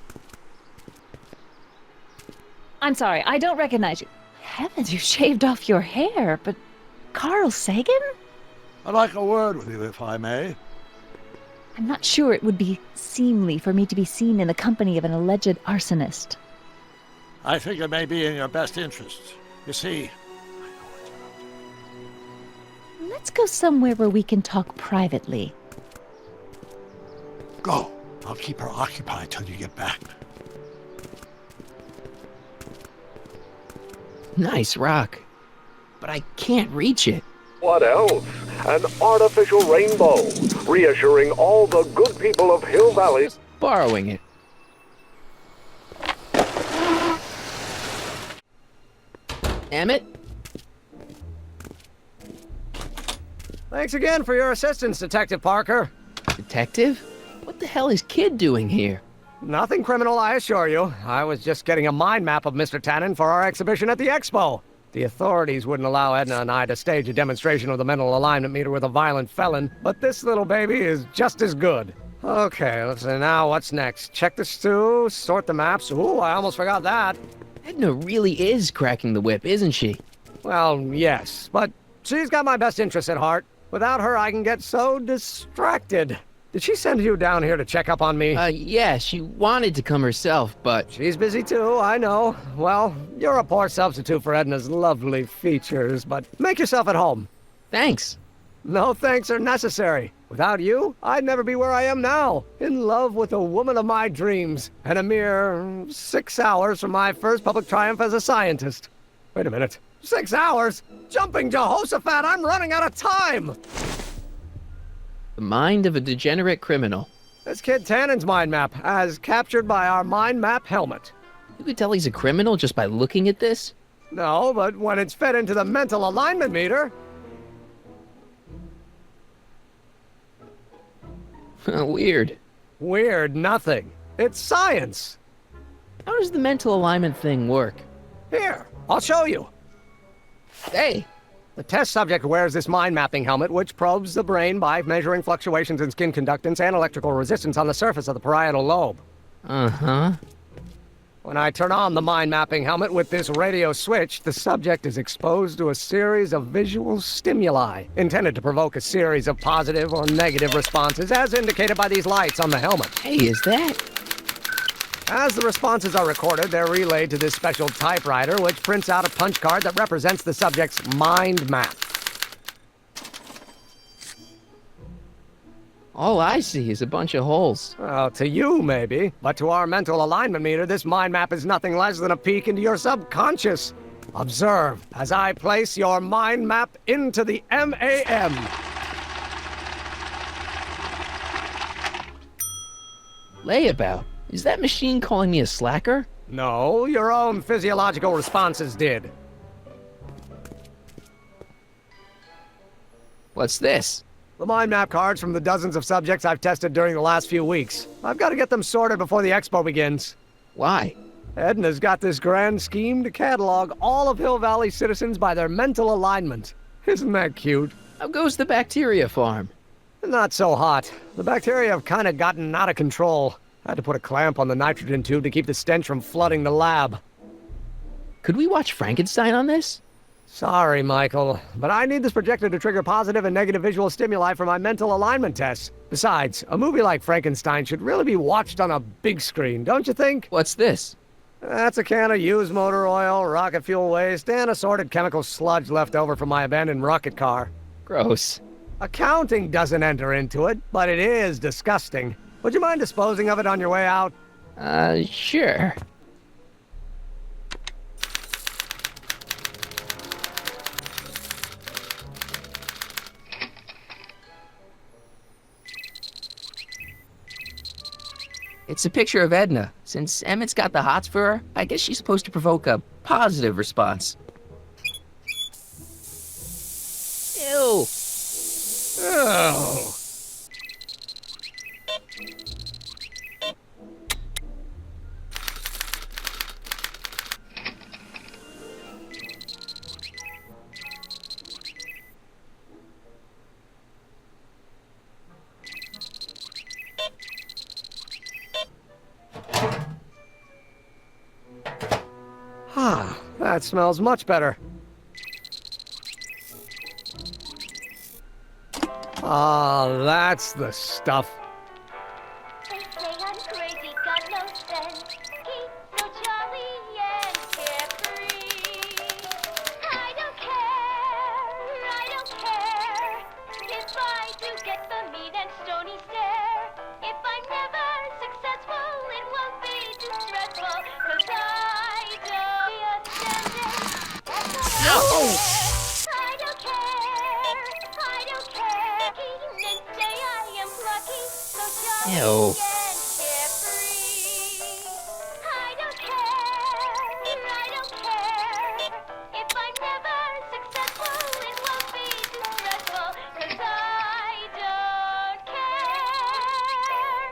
I'm sorry, I don't recognize you. Heavens, you shaved off your hair, but... Carl Sagan? I'd like a word with you, if I may. I'm not sure it would be seemly for me to be seen in the company of an alleged arsonist. I think it may be in your best interests. You see... Let's go somewhere where we can talk privately. Go. I'll keep her occupied till you get back. Nice rock. But I can't reach it. What else? An artificial rainbow, reassuring all the good people of Hill Valley. Borrowing it. Emmett? Thanks again for your assistance, Detective Parker. Detective? What the hell is Kid doing here? Nothing criminal, I assure you. I was just getting a mind map of Mr. Tannen for our exhibition at the Expo. The authorities wouldn't allow Edna and I to stage a demonstration of the mental alignment meter with a violent felon, but this little baby is just as good. Okay, let's see, now what's next? Check the stew, sort the maps. Ooh, I almost forgot that. Edna really is cracking the whip, isn't she? Well, yes, but she's got my best interests at heart. Without her, I can get so distracted. Did she send you down here to check up on me? Yeah, she wanted to come herself, but... She's busy too, I know. Well, you're a poor substitute for Edna's lovely features, but make yourself at home. Thanks. No thanks are necessary. Without you, I'd never be where I am now, in love with the woman of my dreams, and a mere 6 hours from my first public triumph as a scientist. Wait a minute. 6 hours? Jumping Jehoshaphat, I'm running out of time! The mind of a degenerate criminal. This kid Tannen's mind map, as captured by our mind map helmet. You could tell he's a criminal just by looking at this? No, but when it's fed into the mental alignment meter... Weird. Weird nothing. It's science. How does the mental alignment thing work? Here, I'll show you. Hey! The test subject wears this mind mapping helmet, which probes the brain by measuring fluctuations in skin conductance and electrical resistance on the surface of the parietal lobe. Uh-huh. When I turn on the mind mapping helmet with this radio switch, the subject is exposed to a series of visual stimuli, intended to provoke a series of positive or negative responses, as indicated by these lights on the helmet. Hey, is that... As the responses are recorded, they're relayed to this special typewriter, which prints out a punch card that represents the subject's mind map. All I see is a bunch of holes. Well, to you, maybe. But to our mental alignment meter, this mind map is nothing less than a peek into your subconscious. Observe as I place your mind map into the MAM. Layabout? Is that machine calling me a slacker? No, your own physiological responses did. What's this? The mind map cards from the dozens of subjects I've tested during the last few weeks. I've got to get them sorted before the expo begins. Why? Edna's got this grand scheme to catalog all of Hill Valley citizens by their mental alignment. Isn't that cute? How goes the bacteria farm? Not so hot. The bacteria have kind of gotten out of control. I had to put a clamp on the nitrogen tube to keep the stench from flooding the lab. Could we watch Frankenstein on this? Sorry, Michael, but I need this projector to trigger positive and negative visual stimuli for my mental alignment tests. Besides, a movie like Frankenstein should really be watched on a big screen, don't you think? What's this? That's a can of used motor oil, rocket fuel waste, and assorted chemical sludge left over from my abandoned rocket car. Gross. Accounting doesn't enter into it, but it is disgusting. Would you mind disposing of it on your way out? Sure. It's a picture of Edna. Since Emmett's got the hots for her, I guess she's supposed to provoke a positive response. Ew. Oh. Ah, that smells much better. Ah, that's the stuff. They say I'm crazy, got no sense. Keep so jolly and carefree. I don't care if I do get the mean and stony stare. If I'm never successful, it won't be too stressful, 'cause I don't be ascendant. That's all I don't care. Keen and say I am plucky, so jolly Ew. and carefree. I don't care. If I'm never successful, it won't be too stressful, 'cause I don't care.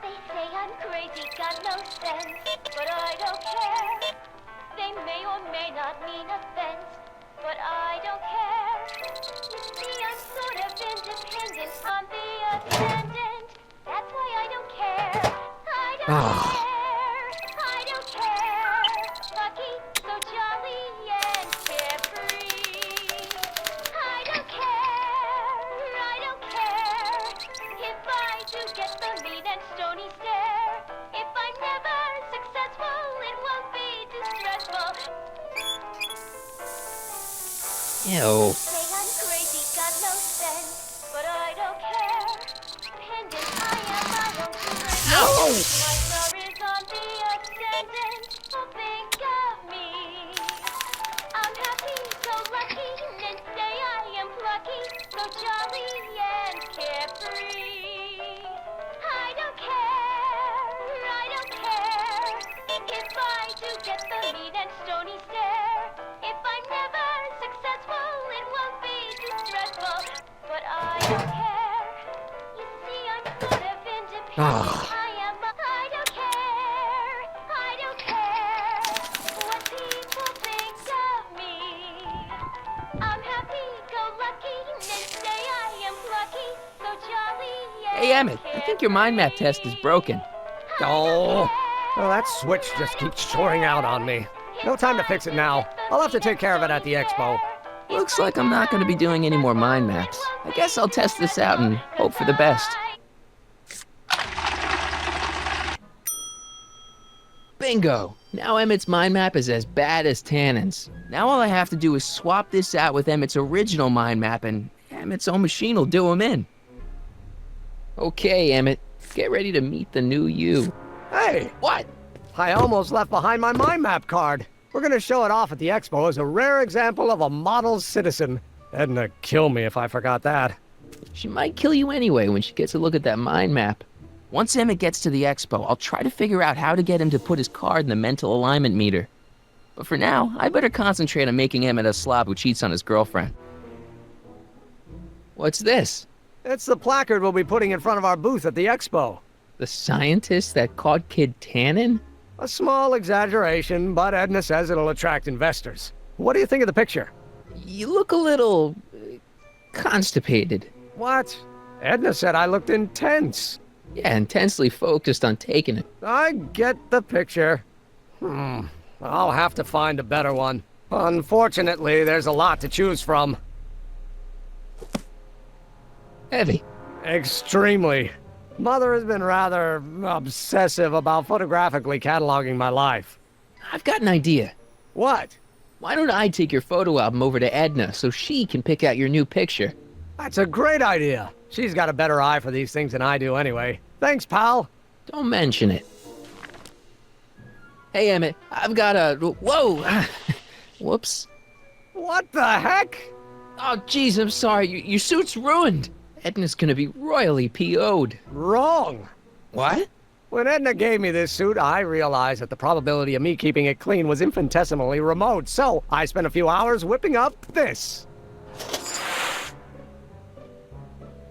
They say I'm crazy, got no sense, but I don't care. They may or may not mean offense, but I don't care. You see, I'm sort of independent on the ascendant. That's why I don't care. I don't care. Lucky, so jolly and carefree. I don't care. If I do get the mean and stony stare. If I'm never successful, it won't be too stressful. Ew. Say I'm crazy, got no sense, but I don't care. Dependent I am, I won't surrender. Ow! My star is on the ascendant, so think of me. I'm happy, so lucky, and say I am plucky, so jolly and carefree. I don't care. If I do get the mean and stony stare. If I'm never successful, it won't be too stressful, but I don't care. You see, I'm sort of independent. I don't care what people think of me. I'm happy, go lucky, and say I am plucky, so jolly and Hey, Emmett, I think your mind map test is broken. Oh, well, that switch just keeps shoring out on me. No time to fix it now. I'll have to take care of it at the expo. Looks like I'm not going to be doing any more mind maps. I guess I'll test this out and hope for the best. Bingo! Now Emmett's mind map is as bad as Tannen's. Now all I have to do is swap this out with Emmett's original mind map and Emmett's own machine will do him in. Okay, Emmett, get ready to meet the new you. Hey! What? I almost left behind my mind map card. We're gonna show it off at the expo as a rare example of a model citizen. Edna'd kill me if I forgot that. She might kill you anyway when she gets a look at that mind map. Once Emmett gets to the expo, I'll try to figure out how to get him to put his card in the mental alignment meter. But for now, I better concentrate on making Emmett a slob who cheats on his girlfriend. What's this? It's the placard we'll be putting in front of our booth at the expo. The scientist that caught Kid Tannen? A small exaggeration, but Edna says it'll attract investors. What do you think of the picture? You look a little... constipated. What? Edna said I looked intense. Yeah, intensely focused on taking it. I get the picture. I'll have to find a better one. Unfortunately, there's a lot to choose from. Heavy. Extremely. Mother has been rather obsessive about photographically cataloging my life. I've got an idea. What? Why don't I take your photo album over to Edna so she can pick out your new picture? That's a great idea. She's got a better eye for these things than I do anyway. Thanks, pal. Don't mention it. Hey, Emmett, I've got a... Whoa! Whoops. What the heck? Oh, jeez, I'm sorry. Your suit's ruined. Edna's gonna be royally PO'd. Wrong. What? When Edna gave me this suit, I realized that the probability of me keeping it clean was infinitesimally remote, so I spent a few hours whipping up this.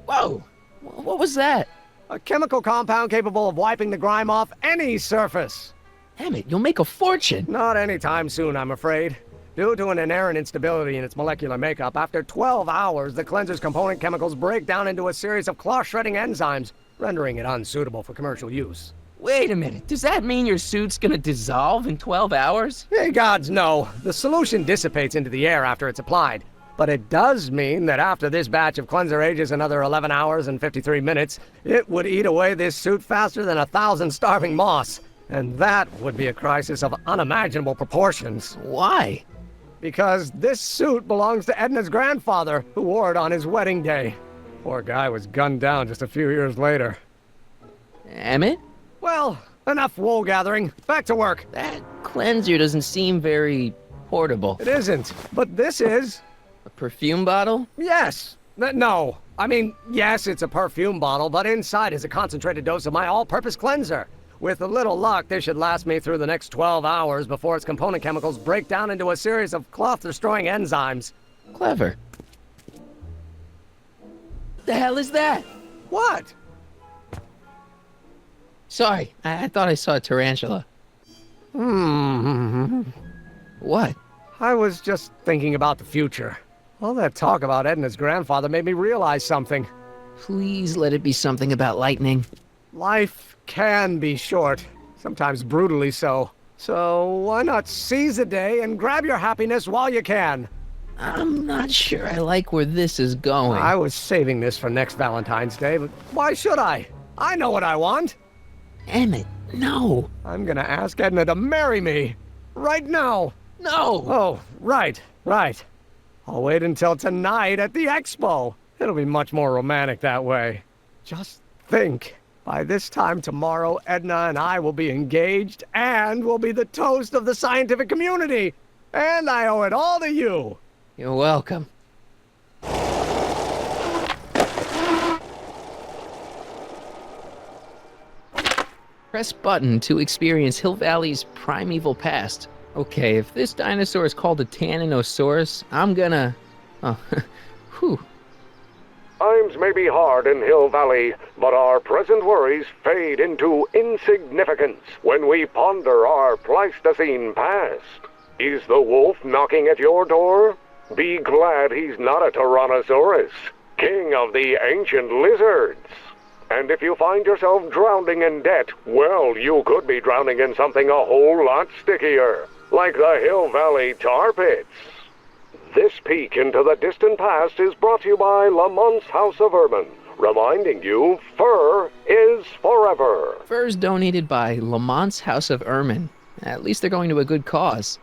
Whoa! What was that? A chemical compound capable of wiping the grime off any surface. Emmett, you'll make a fortune. Not anytime soon, I'm afraid. Due to an inherent instability in its molecular makeup, after 12 hours, the cleanser's component chemicals break down into a series of cloth-shredding enzymes, rendering it unsuitable for commercial use. Wait a minute, does that mean your suit's gonna dissolve in 12 hours? Hey, gods, no. The solution dissipates into the air after it's applied. But it does mean that after this batch of cleanser ages another 11 hours and 53 minutes, it would eat away this suit faster than 1,000 starving moths. And that would be a crisis of unimaginable proportions. Why? Because this suit belongs to Edna's grandfather, who wore it on his wedding day. Poor guy was gunned down just a few years later. Emmett? Well, enough wool gathering. Back to work. That cleanser doesn't seem very portable. It isn't, but this is. A perfume bottle? Yes. No. I mean, yes, it's a perfume bottle, but inside is a concentrated dose of my all-purpose cleanser. With a little luck, this should last me through the next 12 hours before its component chemicals break down into a series of cloth-destroying enzymes. Clever. What the hell is that? What? Sorry, I thought I saw a tarantula. What? I was just thinking about the future. All that talk about Edna's grandfather made me realize something. Please let it be something about lightning. Life can be short, sometimes brutally so. So why not seize the day and grab your happiness while you can? I'm not sure I like where this is going. I was saving this for next Valentine's Day, but why should I? I know what I want. Emmett, no. I'm gonna ask Edna to marry me. Right now. No. Oh, right. I'll wait until tonight at the expo. It'll be much more romantic that way. Just think. By this time tomorrow, Edna and I will be engaged and will be the toast of the scientific community. And I owe it all to you. You're welcome. Press button to experience Hill Valley's primeval past. Okay, if this dinosaur is called a Tannenosaurus, I'm gonna... Oh, whew. Times may be hard in Hill Valley, but our present worries fade into insignificance when we ponder our Pleistocene past. Is the wolf knocking at your door? Be glad he's not a Tyrannosaurus, king of the ancient lizards. And if you find yourself drowning in debt, well, you could be drowning in something a whole lot stickier, like the Hill Valley tar pits. This peek into the distant past is brought to you by Lamont's House of Ermine, reminding you fur is forever. Furs donated by Lamont's House of Ermine. At least they're going to a good cause.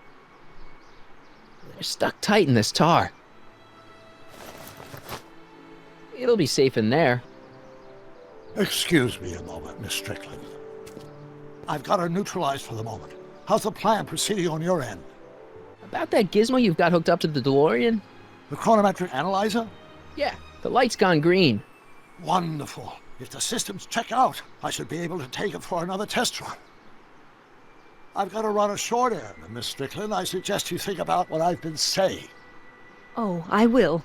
They're stuck tight in this tar. It'll be safe in there. Excuse me a moment, Miss Strickland. I've got her neutralized for the moment. How's the plan proceeding on your end? About that gizmo you've got hooked up to the DeLorean? The chronometric analyzer? Yeah, the light's gone green. Wonderful. If the systems check out, I should be able to take it for another test run. I've got to run a short errand, Miss Strickland. I suggest you think about what I've been saying. Oh, I will.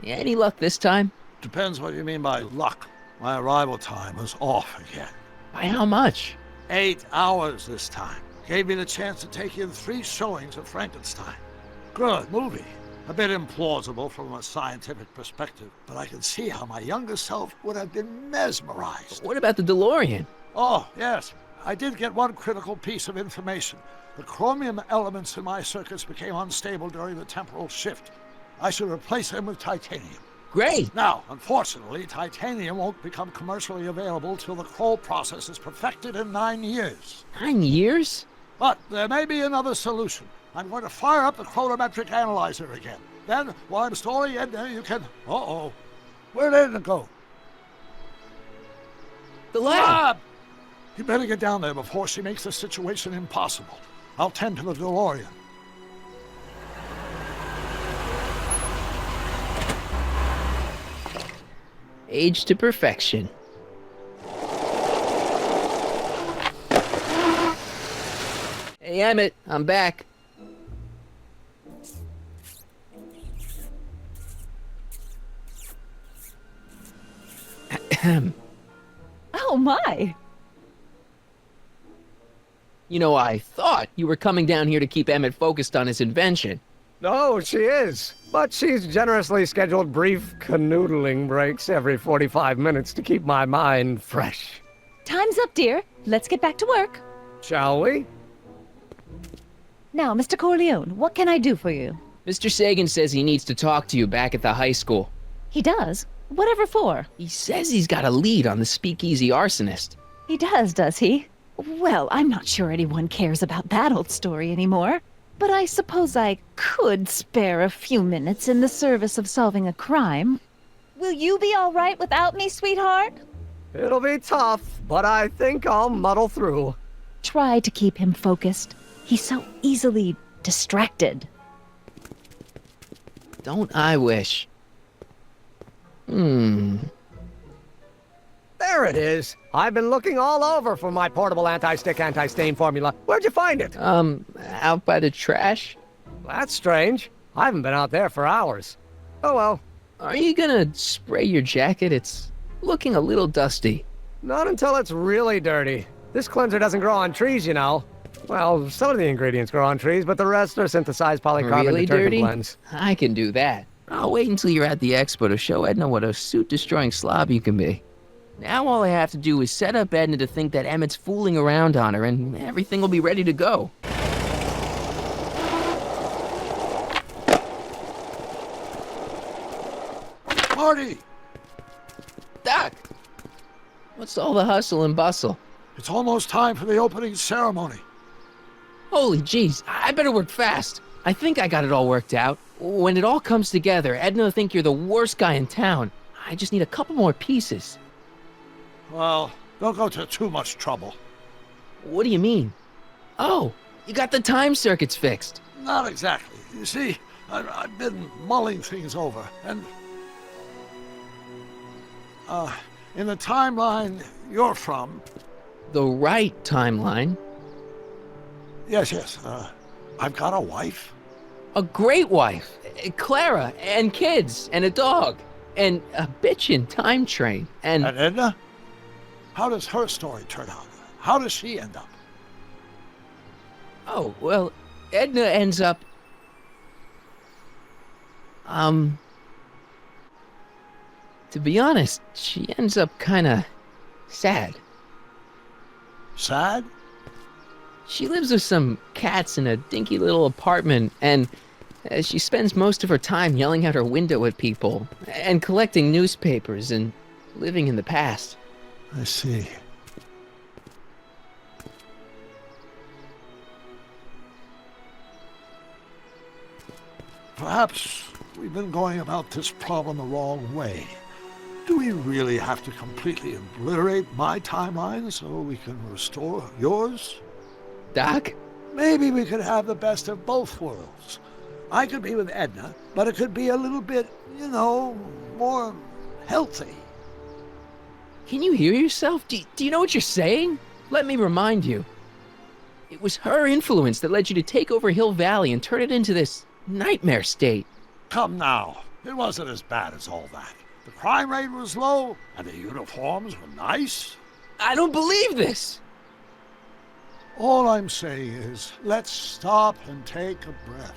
Yeah, any luck this time? Depends what you mean by luck. My arrival time was off again. By how much? 8 hours this time. Gave me the chance to take in 3 showings of Frankenstein. Good movie. A bit implausible from a scientific perspective, but I can see how my younger self would have been mesmerized. What about the DeLorean? Oh, yes. I did get one critical piece of information. The chromium elements in my circuits became unstable during the temporal shift. I should replace them with titanium. Great! Now, unfortunately, titanium won't become commercially available till the Kroll process is perfected in 9 years. 9 years? But there may be another solution. I'm going to fire up the chronometric analyzer again. Then, while I'm stalling Edna, you can... Uh-oh. Where did Edna go? The lab! You better get down there before she makes the situation impossible. I'll tend to the DeLorean. Age to perfection. Hey, Emmett, I'm back. Oh my! You know, I thought you were coming down here to keep Emmett focused on his invention. No, she is. But she's generously scheduled brief canoodling breaks every 45 minutes to keep my mind fresh. Time's up, dear. Let's get back to work. Shall we? Now, Mr. Corleone, what can I do for you? Mr. Sagan says he needs to talk to you back at the high school. He does? Whatever for? He says he's got a lead on the speakeasy arsonist. He does he? Well, I'm not sure anyone cares about that old story anymore. But I suppose I could spare a few minutes in the service of solving a crime. Will you be all right without me, sweetheart? It'll be tough, but I think I'll muddle through. Try to keep him focused. He's so easily distracted. Don't I wish? There it is. I've been looking all over for my portable anti-stick, anti-stain formula. Where'd you find it? Out by the trash. That's strange. I haven't been out there for hours. Oh well. Are you gonna spray your jacket? It's looking a little dusty. Not until it's really dirty. This cleanser doesn't grow on trees, you know. Well, some of the ingredients grow on trees, but the rest are synthesized polycarbonate Really detergent dirty? blends. I can do that. I'll wait until you're at the expo to show Edna what a suit-destroying slob you can be. Now all I have to do is set up Edna to think that Emmett's fooling around on her, and everything will be ready to go. Marty! Doc! What's all the hustle and bustle? It's almost time for the opening ceremony. Holy jeez, I better work fast. I think I got it all worked out. When it all comes together, Edna will think you're the worst guy in town. I just need a couple more pieces. Well, don't go to too much trouble. What do you mean? Oh, you got the time circuits fixed. Not exactly. You see, I've been mulling things over, and... in the timeline you're from... The right timeline? Yes, I've got a wife. A great wife. Clara, and kids, and a dog, and a bitchin' time train, and... And Edna? How does her story turn out? How does she end up? Oh, well, Edna ends up... To be honest, she ends up kinda sad. Sad? She lives with some cats in a dinky little apartment, and she spends most of her time yelling out her window at people, and collecting newspapers, and living in the past. I see. Perhaps we've been going about this problem the wrong way. Do we really have to completely obliterate my timeline so we can restore yours? Doc? Maybe we could have the best of both worlds. I could be with Edna, but it could be a little bit, more healthy. Can you hear yourself? Do you know what you're saying? Let me remind you. It was her influence that led you to take over Hill Valley and turn it into this nightmare state. Come now, it wasn't as bad as all that. The crime rate was low, and the uniforms were nice. I don't believe this! All I'm saying is, let's stop and take a breath.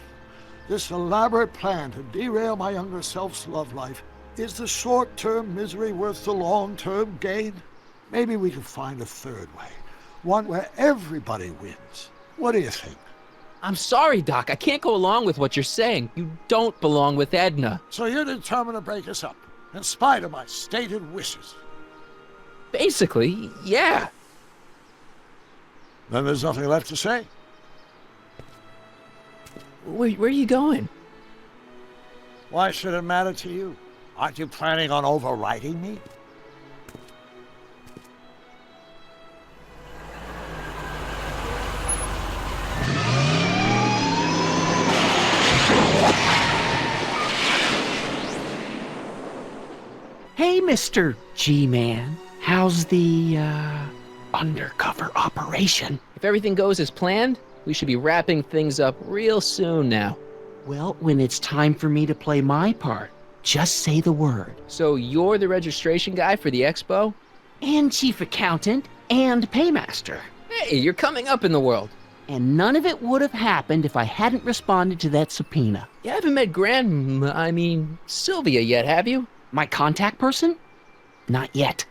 This elaborate plan to derail my younger self's love life, is the short-term misery worth the long-term gain? Maybe we can find a third way, one where everybody wins. What do you think? I'm sorry, Doc. I can't go along with what you're saying. You don't belong with Edna. So you're determined to break us up, in spite of my stated wishes? Basically, yeah. Then there's nothing left to say. Where are you going? Why should it matter to you? Aren't you planning on overriding me? Hey, Mr. G-Man. How's the, undercover operation? If everything goes as planned, we should be wrapping things up real soon now. Well, when it's time for me to play my part, just say the word. So you're the registration guy for the expo? And chief accountant and paymaster. Hey, you're coming up in the world. And none of it would have happened if I hadn't responded to that subpoena. You haven't met Sylvia yet, have you? My contact person? Not yet.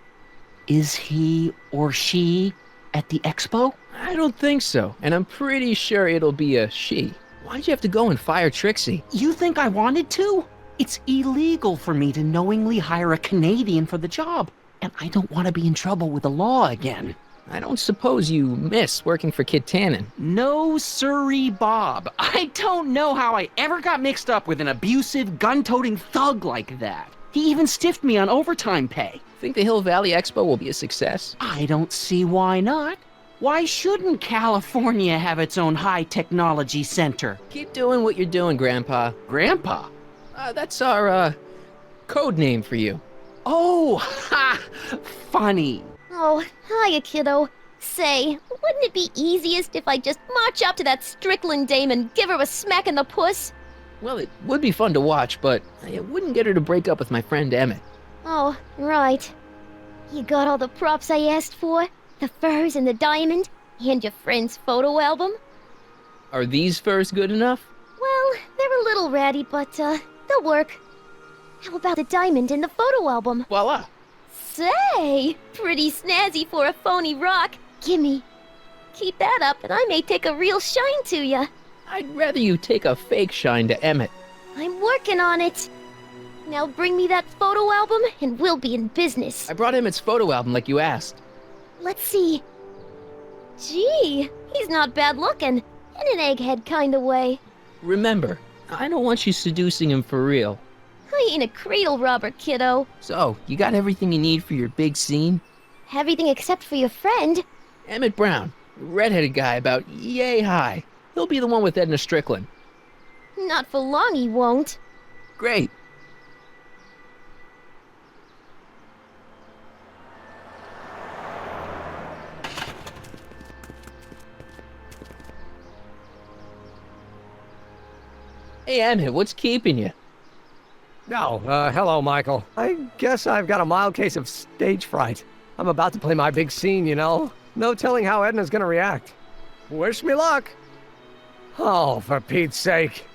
Is he or she at the expo? I don't think so, and I'm pretty sure it'll be a she. Why'd you have to go and fire Trixie? You think I wanted to? It's illegal for me to knowingly hire a Canadian for the job, and I don't want to be in trouble with the law again. I don't suppose you miss working for Kid Tannen. No sirree, Bob. I don't know how I ever got mixed up with an abusive, gun-toting thug like that. He even stiffed me on overtime pay. Think the Hill Valley Expo will be a success? I don't see why not. Why shouldn't California have its own high-technology center? Keep doing what you're doing, Grandpa. Grandpa? That's our, code name for you. Oh, ha! Funny. Oh, hiya, kiddo. Say, wouldn't it be easiest if I just march up to that Strickland dame and give her a smack in the puss? Well, it would be fun to watch, but I wouldn't get her to break up with my friend Emmett. Oh, right. You got all the props I asked for? The furs and the diamond? And your friend's photo album? Are these furs good enough? Well, they're a little ratty, but, they'll work. How about the diamond and the photo album? Voila! Say, pretty snazzy for a phony rock. Gimme. Keep that up and I may take a real shine to ya. I'd rather you take a fake shine to Emmett. I'm working on it. Now bring me that photo album and we'll be in business. I brought Emmett's photo album like you asked. Let's see. Gee, he's not bad looking. In an egghead kind of way. Remember, I don't want you seducing him for real. I ain't a cradle robber, kiddo. So, you got everything you need for your big scene? Everything except for your friend. Emmett Brown, redheaded guy about yay high. He'll be the one with Edna Strickland. Not for long he won't. Great. Hey, Emmett, what's keeping you? Oh, hello, Michael. I guess I've got a mild case of stage fright. I'm about to play my big scene, you know? No telling how Edna's gonna react. Wish me luck. Oh, for Pete's sake.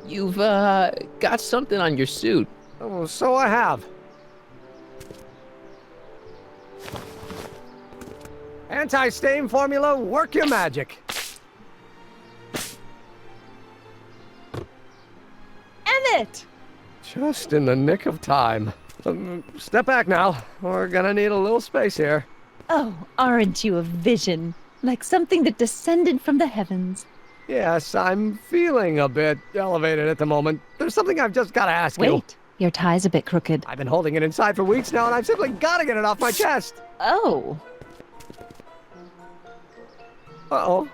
You've, got something on your suit. Oh, so I have. Anti-stain formula, work your magic. Emmett! Just in the nick of time. Step back now. We're gonna need a little space here. Oh, aren't you a vision? Like something that descended from the heavens. Yes, I'm feeling a bit elevated at the moment. There's something I've just gotta ask you. Wait, your tie's a bit crooked. I've been holding it inside for weeks now, and I've simply gotta get it off my chest. Oh. Uh-oh.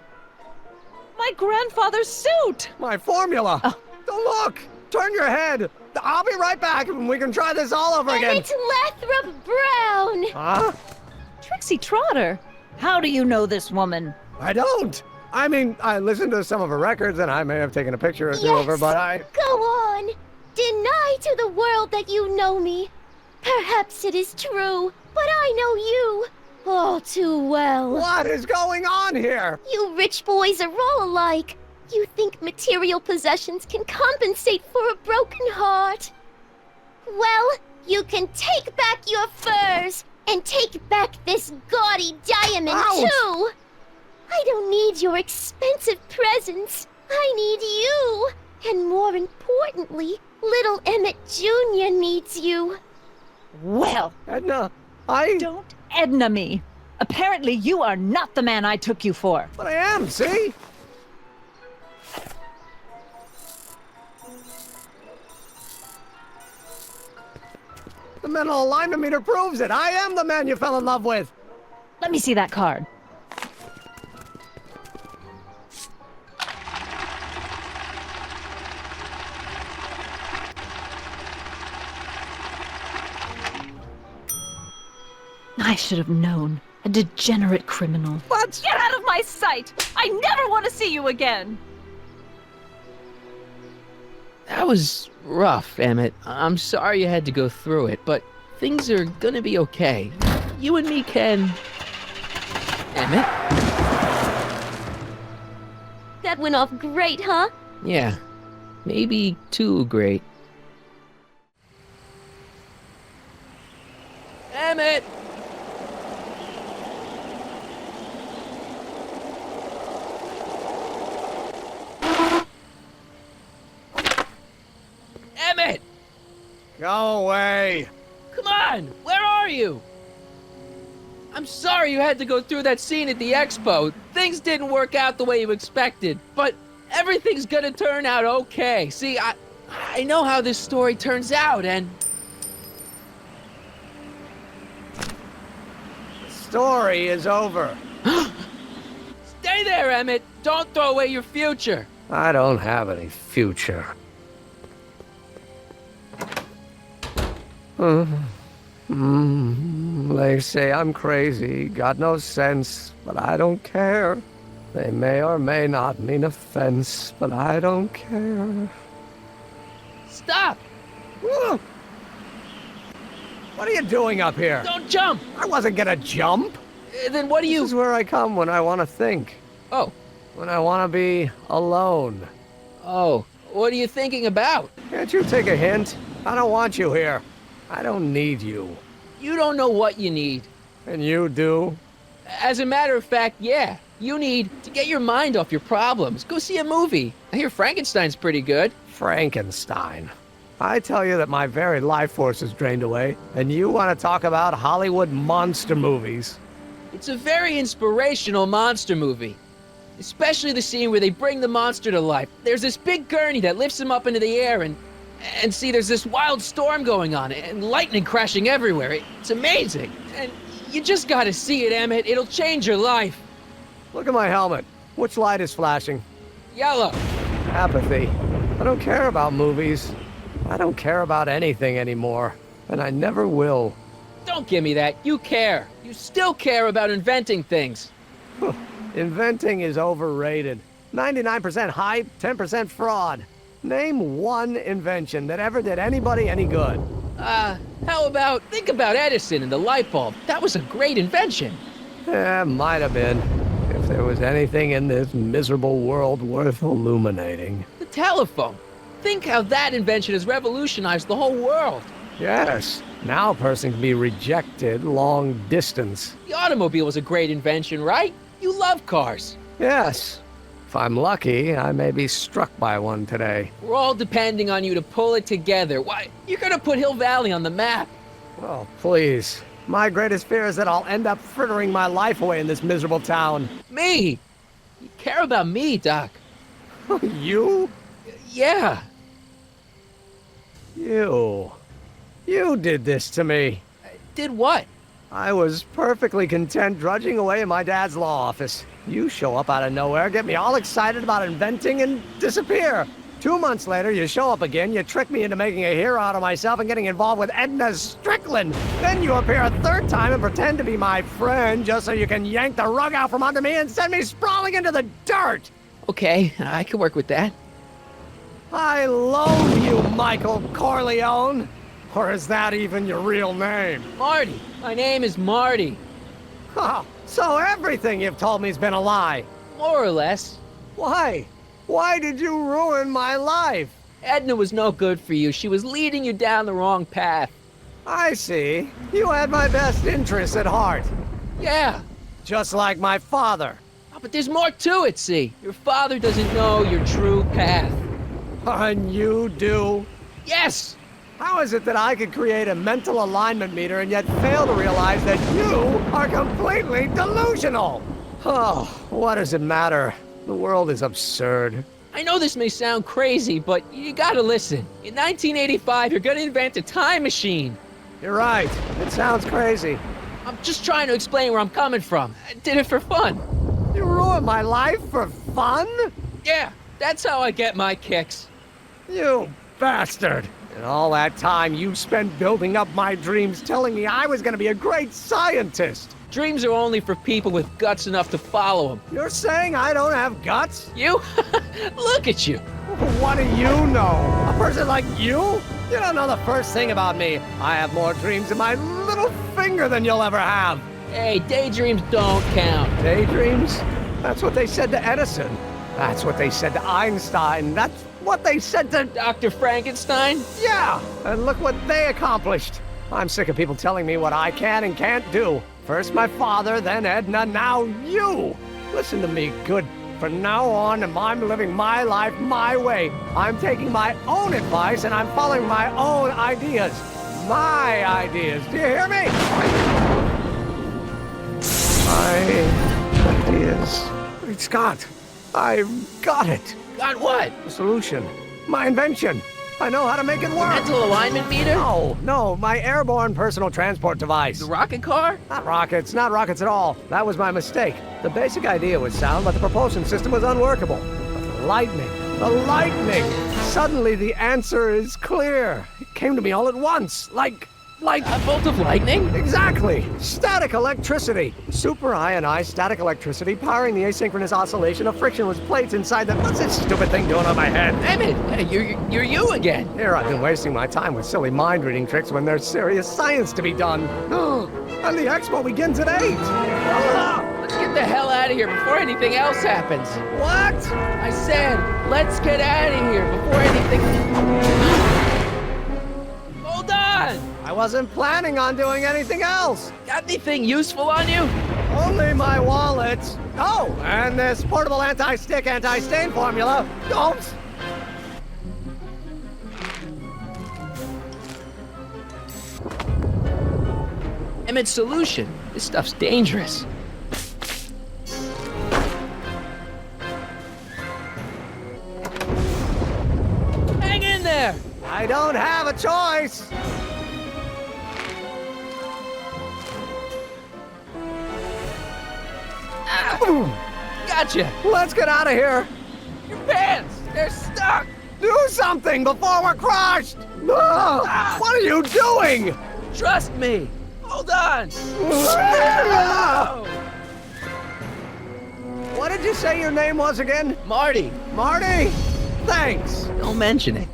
My grandfather's suit! My formula! Oh. Don't look! Turn your head! I'll be right back, and we can try this all over again. Emmett Brown! Huh? Trixie Trotter! How do you know this woman? I don't! I mean, I listened to some of her records, and I may have taken a picture or two of her, but I... Go on! Deny to the world that you know me. Perhaps it is true, but I know you all too well. What is going on here? You rich boys are all alike. You think material possessions can compensate for a broken heart. Well, you can take back your furs, and take back this gaudy diamond, too! I don't need your expensive presents. I need you. And more importantly, little Emmett Jr. needs you. Well, Edna, Don't Edna me. Apparently you are not the man I took you for. But I am, see? The mental alignment meter proves it. I am the man you fell in love with. Let me see that card. I should have known. A degenerate criminal. What? Get out of my sight! I never want to see you again! That was rough, Emmett. I'm sorry you had to go through it, but things are gonna be okay. You and me can... Emmett? That went off great, huh? Yeah. Maybe too great. Emmett! Emmett! Go away. Come on! Where are you? I'm sorry you had to go through that scene at the expo. Things didn't work out the way you expected, but everything's gonna turn out okay. See, I know how this story turns out, and... The story is over. Stay there, Emmett! Don't throw away your future! I don't have any future. They say I'm crazy, got no sense, but I don't care. They may or may not mean offense, but I don't care. Stop! What are you doing up here? Don't jump! I wasn't gonna jump. Then what do you... This is where I come when I want to think. Oh. When I want to be alone. Oh, what are you thinking about? Can't you take a hint? I don't want you here. I don't need you. You don't know what you need. And you do? As a matter of fact, yeah. You need to get your mind off your problems. Go see a movie. I hear Frankenstein's pretty good. Frankenstein. I tell you that my very life force is drained away, and you want to talk about Hollywood monster movies. It's a very inspirational monster movie. Especially the scene where they bring the monster to life. There's this big gurney that lifts him up into the air, and see, there's this wild storm going on, and lightning crashing everywhere. It's amazing. And you just gotta see it, Emmett. It'll change your life. Look at my helmet. Which light is flashing? Yellow. Apathy. I don't care about movies. I don't care about anything anymore. And I never will. Don't give me that. You care. You still care about inventing things. Inventing is overrated. 99% hype, 10% fraud. Name one invention that ever did anybody any good. Think about Edison and the light bulb. That was a great invention. Might have been. If there was anything in this miserable world worth illuminating. The telephone. Think how that invention has revolutionized the whole world. Yes. Now a person can be rejected long distance. The automobile was a great invention, right? You love cars. Yes. If I'm lucky, I may be struck by one today. We're all depending on you to pull it together. Why, you're gonna put Hill Valley on the map. Oh, please. My greatest fear is that I'll end up frittering my life away in this miserable town. Me? You care about me, Doc. You? Yeah. You did this to me. Did what? I was perfectly content drudging away in my dad's law office. You show up out of nowhere, get me all excited about inventing, and disappear. 2 months later, you show up again, you trick me into making a hero out of myself and getting involved with Edna Strickland. Then you appear a third time and pretend to be my friend just so you can yank the rug out from under me and send me sprawling into the dirt. Okay, I can work with that. I loathe you, Michael Corleone. Or is that even your real name? Marty. My name is Marty. Oh, so everything you've told me's been a lie. More or less. Why? Why did you ruin my life? Edna was no good for you. She was leading you down the wrong path. I see. You had my best interests at heart. Yeah. Just like my father. Oh, but there's more to it, see. Your father doesn't know your true path. And you do? Yes! How is it that I could create a mental alignment meter and yet fail to realize that you are completely delusional? Oh, what does it matter? The world is absurd. I know this may sound crazy, but you gotta listen. In 1985, you're gonna invent a time machine. You're right. It sounds crazy. I'm just trying to explain where I'm coming from. I did it for fun. You ruined my life for fun? Yeah, that's how I get my kicks. You bastard. And all that time you spent building up my dreams, telling me I was gonna be a great scientist. Dreams are only for people with guts enough to follow them. You're saying I don't have guts? You? Look at you. What do you know? A person like you? You don't know the first thing about me. I have more dreams in my little finger than you'll ever have. Hey, daydreams don't count. Daydreams? That's what they said to Edison. That's what they said to Einstein. That's what they said to Dr. Frankenstein? Yeah, and look what they accomplished. I'm sick of people telling me what I can and can't do. First my father, then Edna, now you. Listen to me, good. From now on, I'm living my life my way. I'm taking my own advice and I'm following my own ideas. My ideas. Do you hear me? My ideas. Great Scott. I've got it. Got what? The solution. My invention. I know how to make it work. Mental alignment meter? No, my airborne personal transport device. The rocket car? Not rockets at all. That was my mistake. The basic idea was sound, but the propulsion system was unworkable. But the lightning. Suddenly the answer is clear. It came to me all at once, like a bolt of lightning? Exactly. Static electricity. Super ionized static electricity powering the asynchronous oscillation of frictionless plates inside them. What's this stupid thing doing on my head? Emmett, you're you again. Here I've been wasting my time with silly mind-reading tricks when there's serious science to be done. And the expo begins at 8. Let's get the hell out of here before anything else happens. What? I said, let's get out of here before anything... Hold on! I wasn't planning on doing anything else. Got anything useful on you? Only my wallet. Oh, and this portable anti-stick, anti-stain formula. Oops. Emmett's solution. This stuff's dangerous. Hang in there! I don't have a choice. Gotcha! Let's get out of here! Your pants! They're stuck! Do something before we're crushed! What are you doing? Trust me! Hold on! What did you say your name was again? Marty! Marty? Thanks! Don't mention it.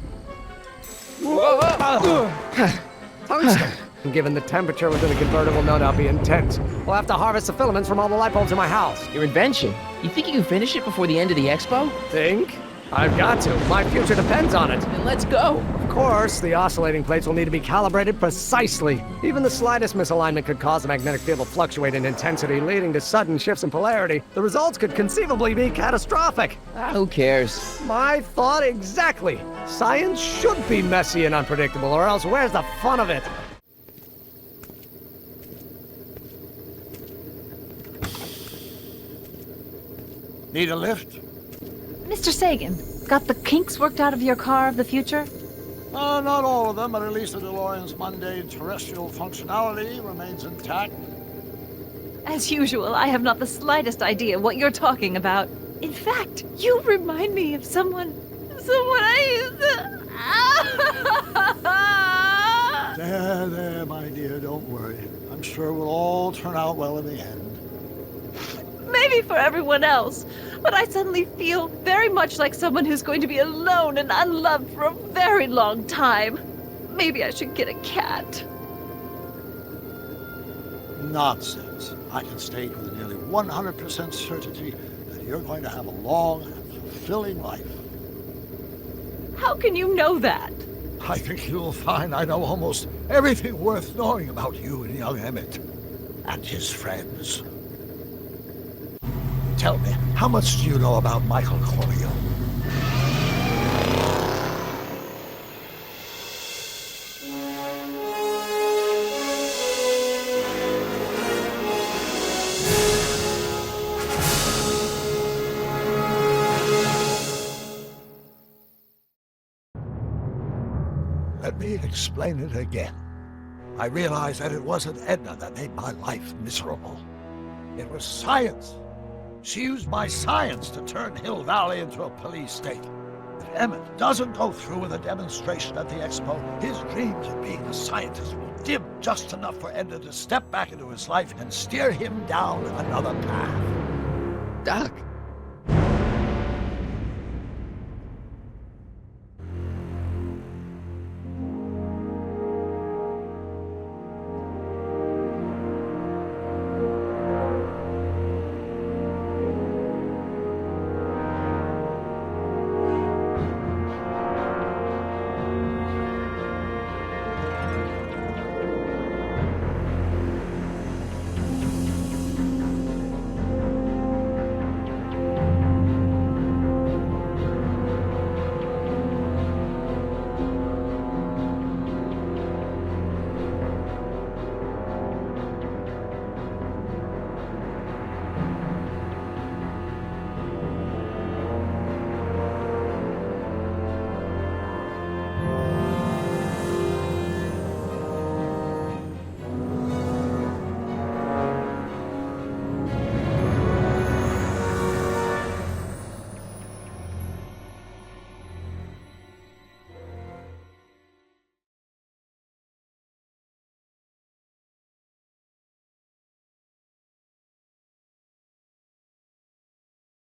Tungsten. Given the temperature within the convertible, no doubt be intense. We'll have to harvest the filaments from all the light bulbs in my house. Your invention? You think you can finish it before the end of the expo? Think? I've got to. My future depends on it. Then let's go. Of course, the oscillating plates will need to be calibrated precisely. Even the slightest misalignment could cause the magnetic field to fluctuate in intensity, leading to sudden shifts in polarity. The results could conceivably be catastrophic. Who cares? My thought exactly. Science should be messy and unpredictable, or else where's the fun of it? Need a lift? Mr. Sagan, got the kinks worked out of your car of the future? Not all of them, but at least the DeLorean's mundane terrestrial functionality remains intact. As usual, I have not the slightest idea what you're talking about. In fact, you remind me of someone I used to... There, my dear, don't worry. I'm sure it will all turn out well in the end. Maybe for everyone else, but I suddenly feel very much like someone who's going to be alone and unloved for a very long time. Maybe I should get a cat. Nonsense. I can state with nearly 100% certainty that you're going to have a long and fulfilling life. How can you know that? I think you'll find I know almost everything worth knowing about you and young Emmett and his friends. Tell me, how much do you know about Michael Corleone? Let me explain it again. I realized that it wasn't Edna that made my life miserable. It was science. She used my science to turn Hill Valley into a police state. If Emmett doesn't go through with a demonstration at the expo, his dreams of being a scientist will dim just enough for Edna to step back into his life and steer him down another path. Doc,